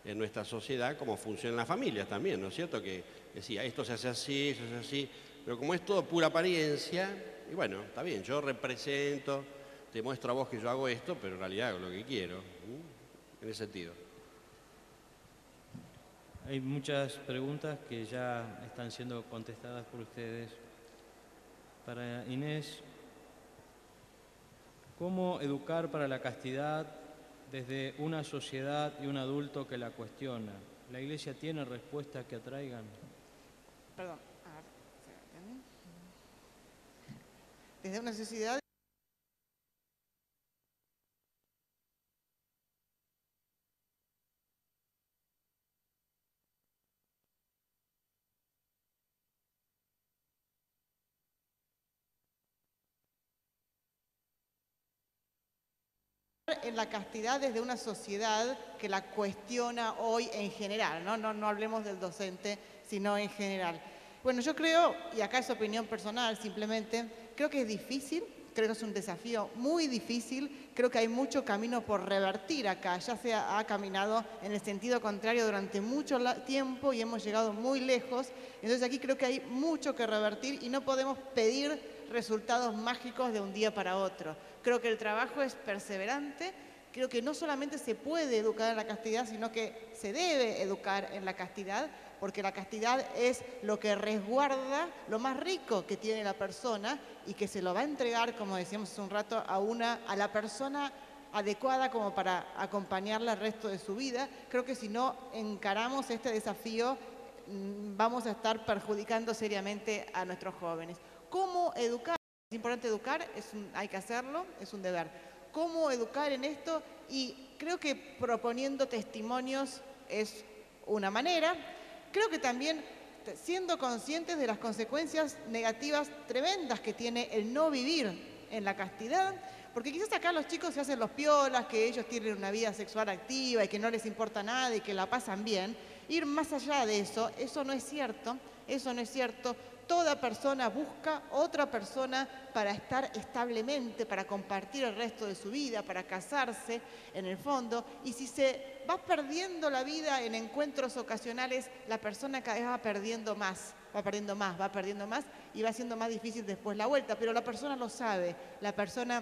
en nuestra sociedad, como funcionan las familias también, ¿no es cierto? Que decía, esto se hace así, eso se hace así, pero como es todo pura apariencia, y bueno, está bien, yo represento, te muestro a vos que yo hago esto, pero en realidad hago lo que quiero, en ese sentido.
Hay muchas preguntas que ya están siendo contestadas por ustedes. Para Inés, ¿cómo educar para la castidad desde una sociedad y un adulto que la cuestiona? ¿La Iglesia tiene respuestas que atraigan?
Perdón. A ver, desde una sociedad... en la castidad desde una sociedad que la cuestiona hoy en general, no hablemos del docente, sino en general. Bueno, yo creo, y acá es opinión personal simplemente, creo que es difícil, creo que es un desafío muy difícil, creo que hay mucho camino por revertir acá, ya se ha caminado en el sentido contrario durante mucho tiempo y hemos llegado muy lejos, entonces aquí creo que hay mucho que revertir y no podemos pedir resultados mágicos de un día para otro. Creo que el trabajo es perseverante, creo que no solamente se puede educar en la castidad, sino que se debe educar en la castidad, porque la castidad es lo que resguarda lo más rico que tiene la persona y que se lo va a entregar, como decíamos hace un rato, a la persona adecuada como para acompañarla el resto de su vida. Creo que si no encaramos este desafío, vamos a estar perjudicando seriamente a nuestros jóvenes. ¿Cómo educar? Es importante educar, hay que hacerlo, es un deber. ¿Cómo educar en esto? Y creo que proponiendo testimonios es una manera. Creo que también siendo conscientes de las consecuencias negativas tremendas que tiene el no vivir en la castidad, porque quizás acá los chicos se hacen los piolas, que ellos tienen una vida sexual activa y que no les importa nada y que la pasan bien. Ir más allá de eso, eso no es cierto, eso no es cierto. Toda persona busca otra persona para estar establemente, para compartir el resto de su vida, para casarse en el fondo. Y si se va perdiendo la vida en encuentros ocasionales, la persona cada vez va perdiendo más y va siendo más difícil después la vuelta. Pero la persona lo sabe, la persona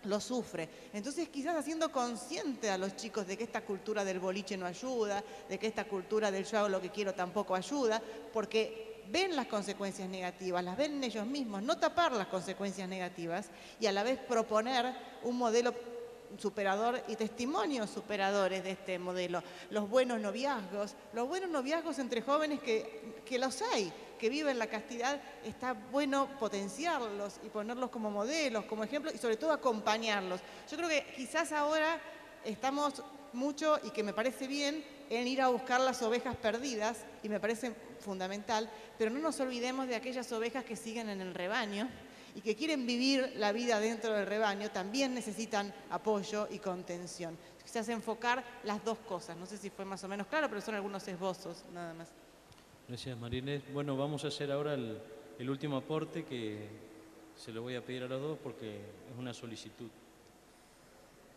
lo sufre. Entonces quizás haciendo consciente a los chicos de que esta cultura del boliche no ayuda, de que esta cultura del yo hago lo que quiero tampoco ayuda, porque ven las consecuencias negativas, las ven en ellos mismos, no tapar las consecuencias negativas y a la vez proponer un modelo superador y testimonios superadores de este modelo. Los buenos noviazgos entre jóvenes que los hay, que viven la castidad, está bueno potenciarlos y ponerlos como modelos, como ejemplos y sobre todo acompañarlos. Yo creo que quizás ahora estamos mucho, y que me parece bien, en ir a buscar las ovejas perdidas, y me parece fundamental, pero no nos olvidemos de aquellas ovejas que siguen en el rebaño y que quieren vivir la vida dentro del rebaño, también necesitan apoyo y contención. Quizás enfocar las dos cosas, no sé si fue más o menos claro, pero son algunos esbozos, nada más.
Gracias, Marinés. Bueno, vamos a hacer ahora el último aporte que se lo voy a pedir a los dos porque es una solicitud.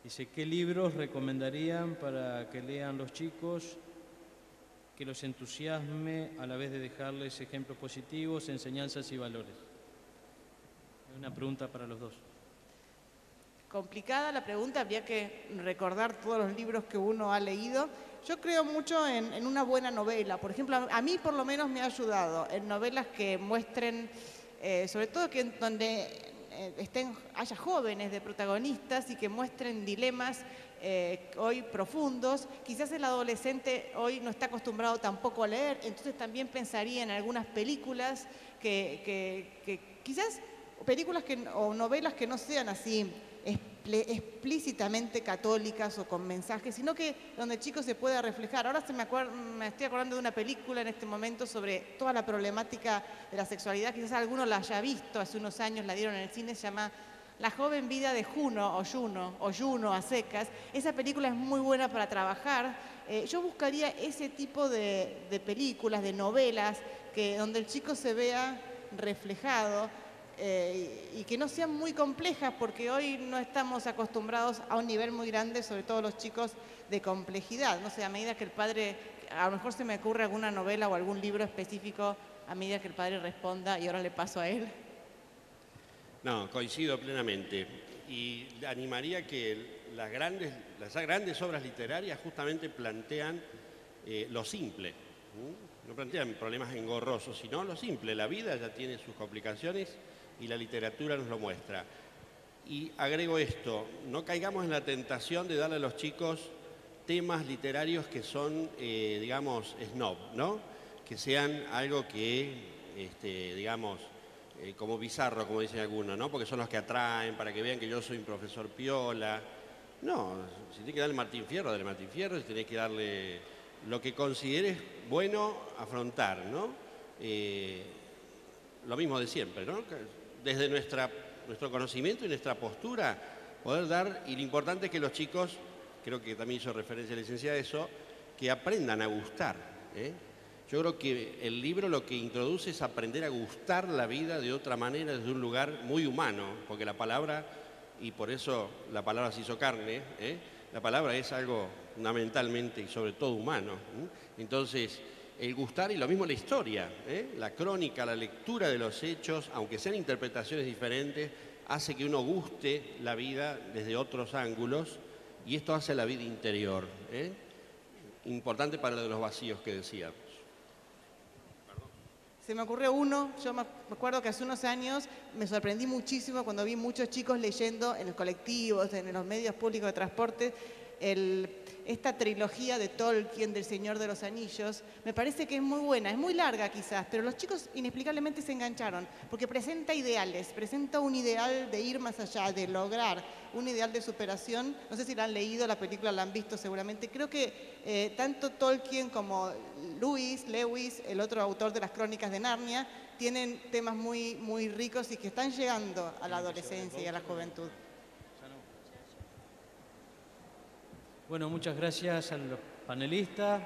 Dice, ¿qué libros recomendarían para que lean los chicos, que los entusiasme a la vez de dejarles ejemplos positivos, enseñanzas y valores? Es una pregunta para los dos.
Complicada la pregunta, habría que recordar todos los libros que uno ha leído. Yo creo mucho en una buena novela. Por ejemplo, a mí por lo menos me ha ayudado en novelas que muestren, sobre todo donde haya jóvenes de protagonistas y que muestren dilemas hoy profundos. Quizás el adolescente hoy no está acostumbrado tampoco a leer, entonces también pensaría en algunas películas que quizás películas o novelas que no sean así explícitamente católicas o con mensajes, sino que donde el chico se pueda reflejar. Ahora me estoy acordando de una película en este momento sobre toda la problemática de la sexualidad, quizás alguno la haya visto, hace unos años la dieron en el cine, se llama La joven vida de Juno o Juno a secas. Esa película es muy buena para trabajar. Yo buscaría ese tipo de películas, de novelas, donde el chico se vea reflejado, y que no sean muy complejas, porque hoy no estamos acostumbrados a un nivel muy grande, sobre todo los chicos, de complejidad. No sé, a medida que el padre, a lo mejor se me ocurre alguna novela o algún libro específico, a medida que el padre responda, y ahora le paso a él.
No, coincido plenamente. Y animaría que las grandes obras literarias justamente plantean lo simple. No plantean problemas engorrosos, sino lo simple. La vida ya tiene sus complicaciones y la literatura nos lo muestra. Y agrego esto, no caigamos en la tentación de darle a los chicos temas literarios que son, digamos, snob, ¿no? Que sean algo que, digamos, como bizarro, como dicen algunos, ¿no? Porque son los que atraen, para que vean que yo soy un profesor piola. No, si tiene que darle Martín Fierro, dale Martín Fierro, si tenés que darle lo que consideres bueno afrontar, ¿no? Lo mismo de siempre, ¿no? Desde nuestro conocimiento y nuestra postura, poder dar, y lo importante es que los chicos, creo que también hizo referencia la licenciada a eso, que aprendan a gustar, ¿eh? Yo creo que el libro lo que introduce es aprender a gustar la vida de otra manera, desde un lugar muy humano, porque la palabra, y por eso la palabra se hizo carne, la palabra es algo fundamentalmente y sobre todo humano. Entonces, el gustar, y lo mismo la historia, la crónica, la lectura de los hechos, aunque sean interpretaciones diferentes, hace que uno guste la vida desde otros ángulos, y esto hace la vida interior. Importante para lo de los vacíos que decíamos.
Se me ocurrió uno, yo me acuerdo que hace unos años me sorprendí muchísimo cuando vi muchos chicos leyendo en los colectivos, en los medios públicos de transporte, esta trilogía de Tolkien del Señor de los Anillos. Me parece que es muy buena, es muy larga quizás, pero los chicos inexplicablemente se engancharon, porque presenta ideales, presenta un ideal de ir más allá, de lograr un ideal de superación. No sé si la han leído, la película la han visto seguramente. Creo que tanto Tolkien como Lewis, el otro autor de las Crónicas de Narnia, tienen temas muy, muy ricos y que están llegando a la adolescencia y a la juventud.
Bueno, muchas gracias a los panelistas.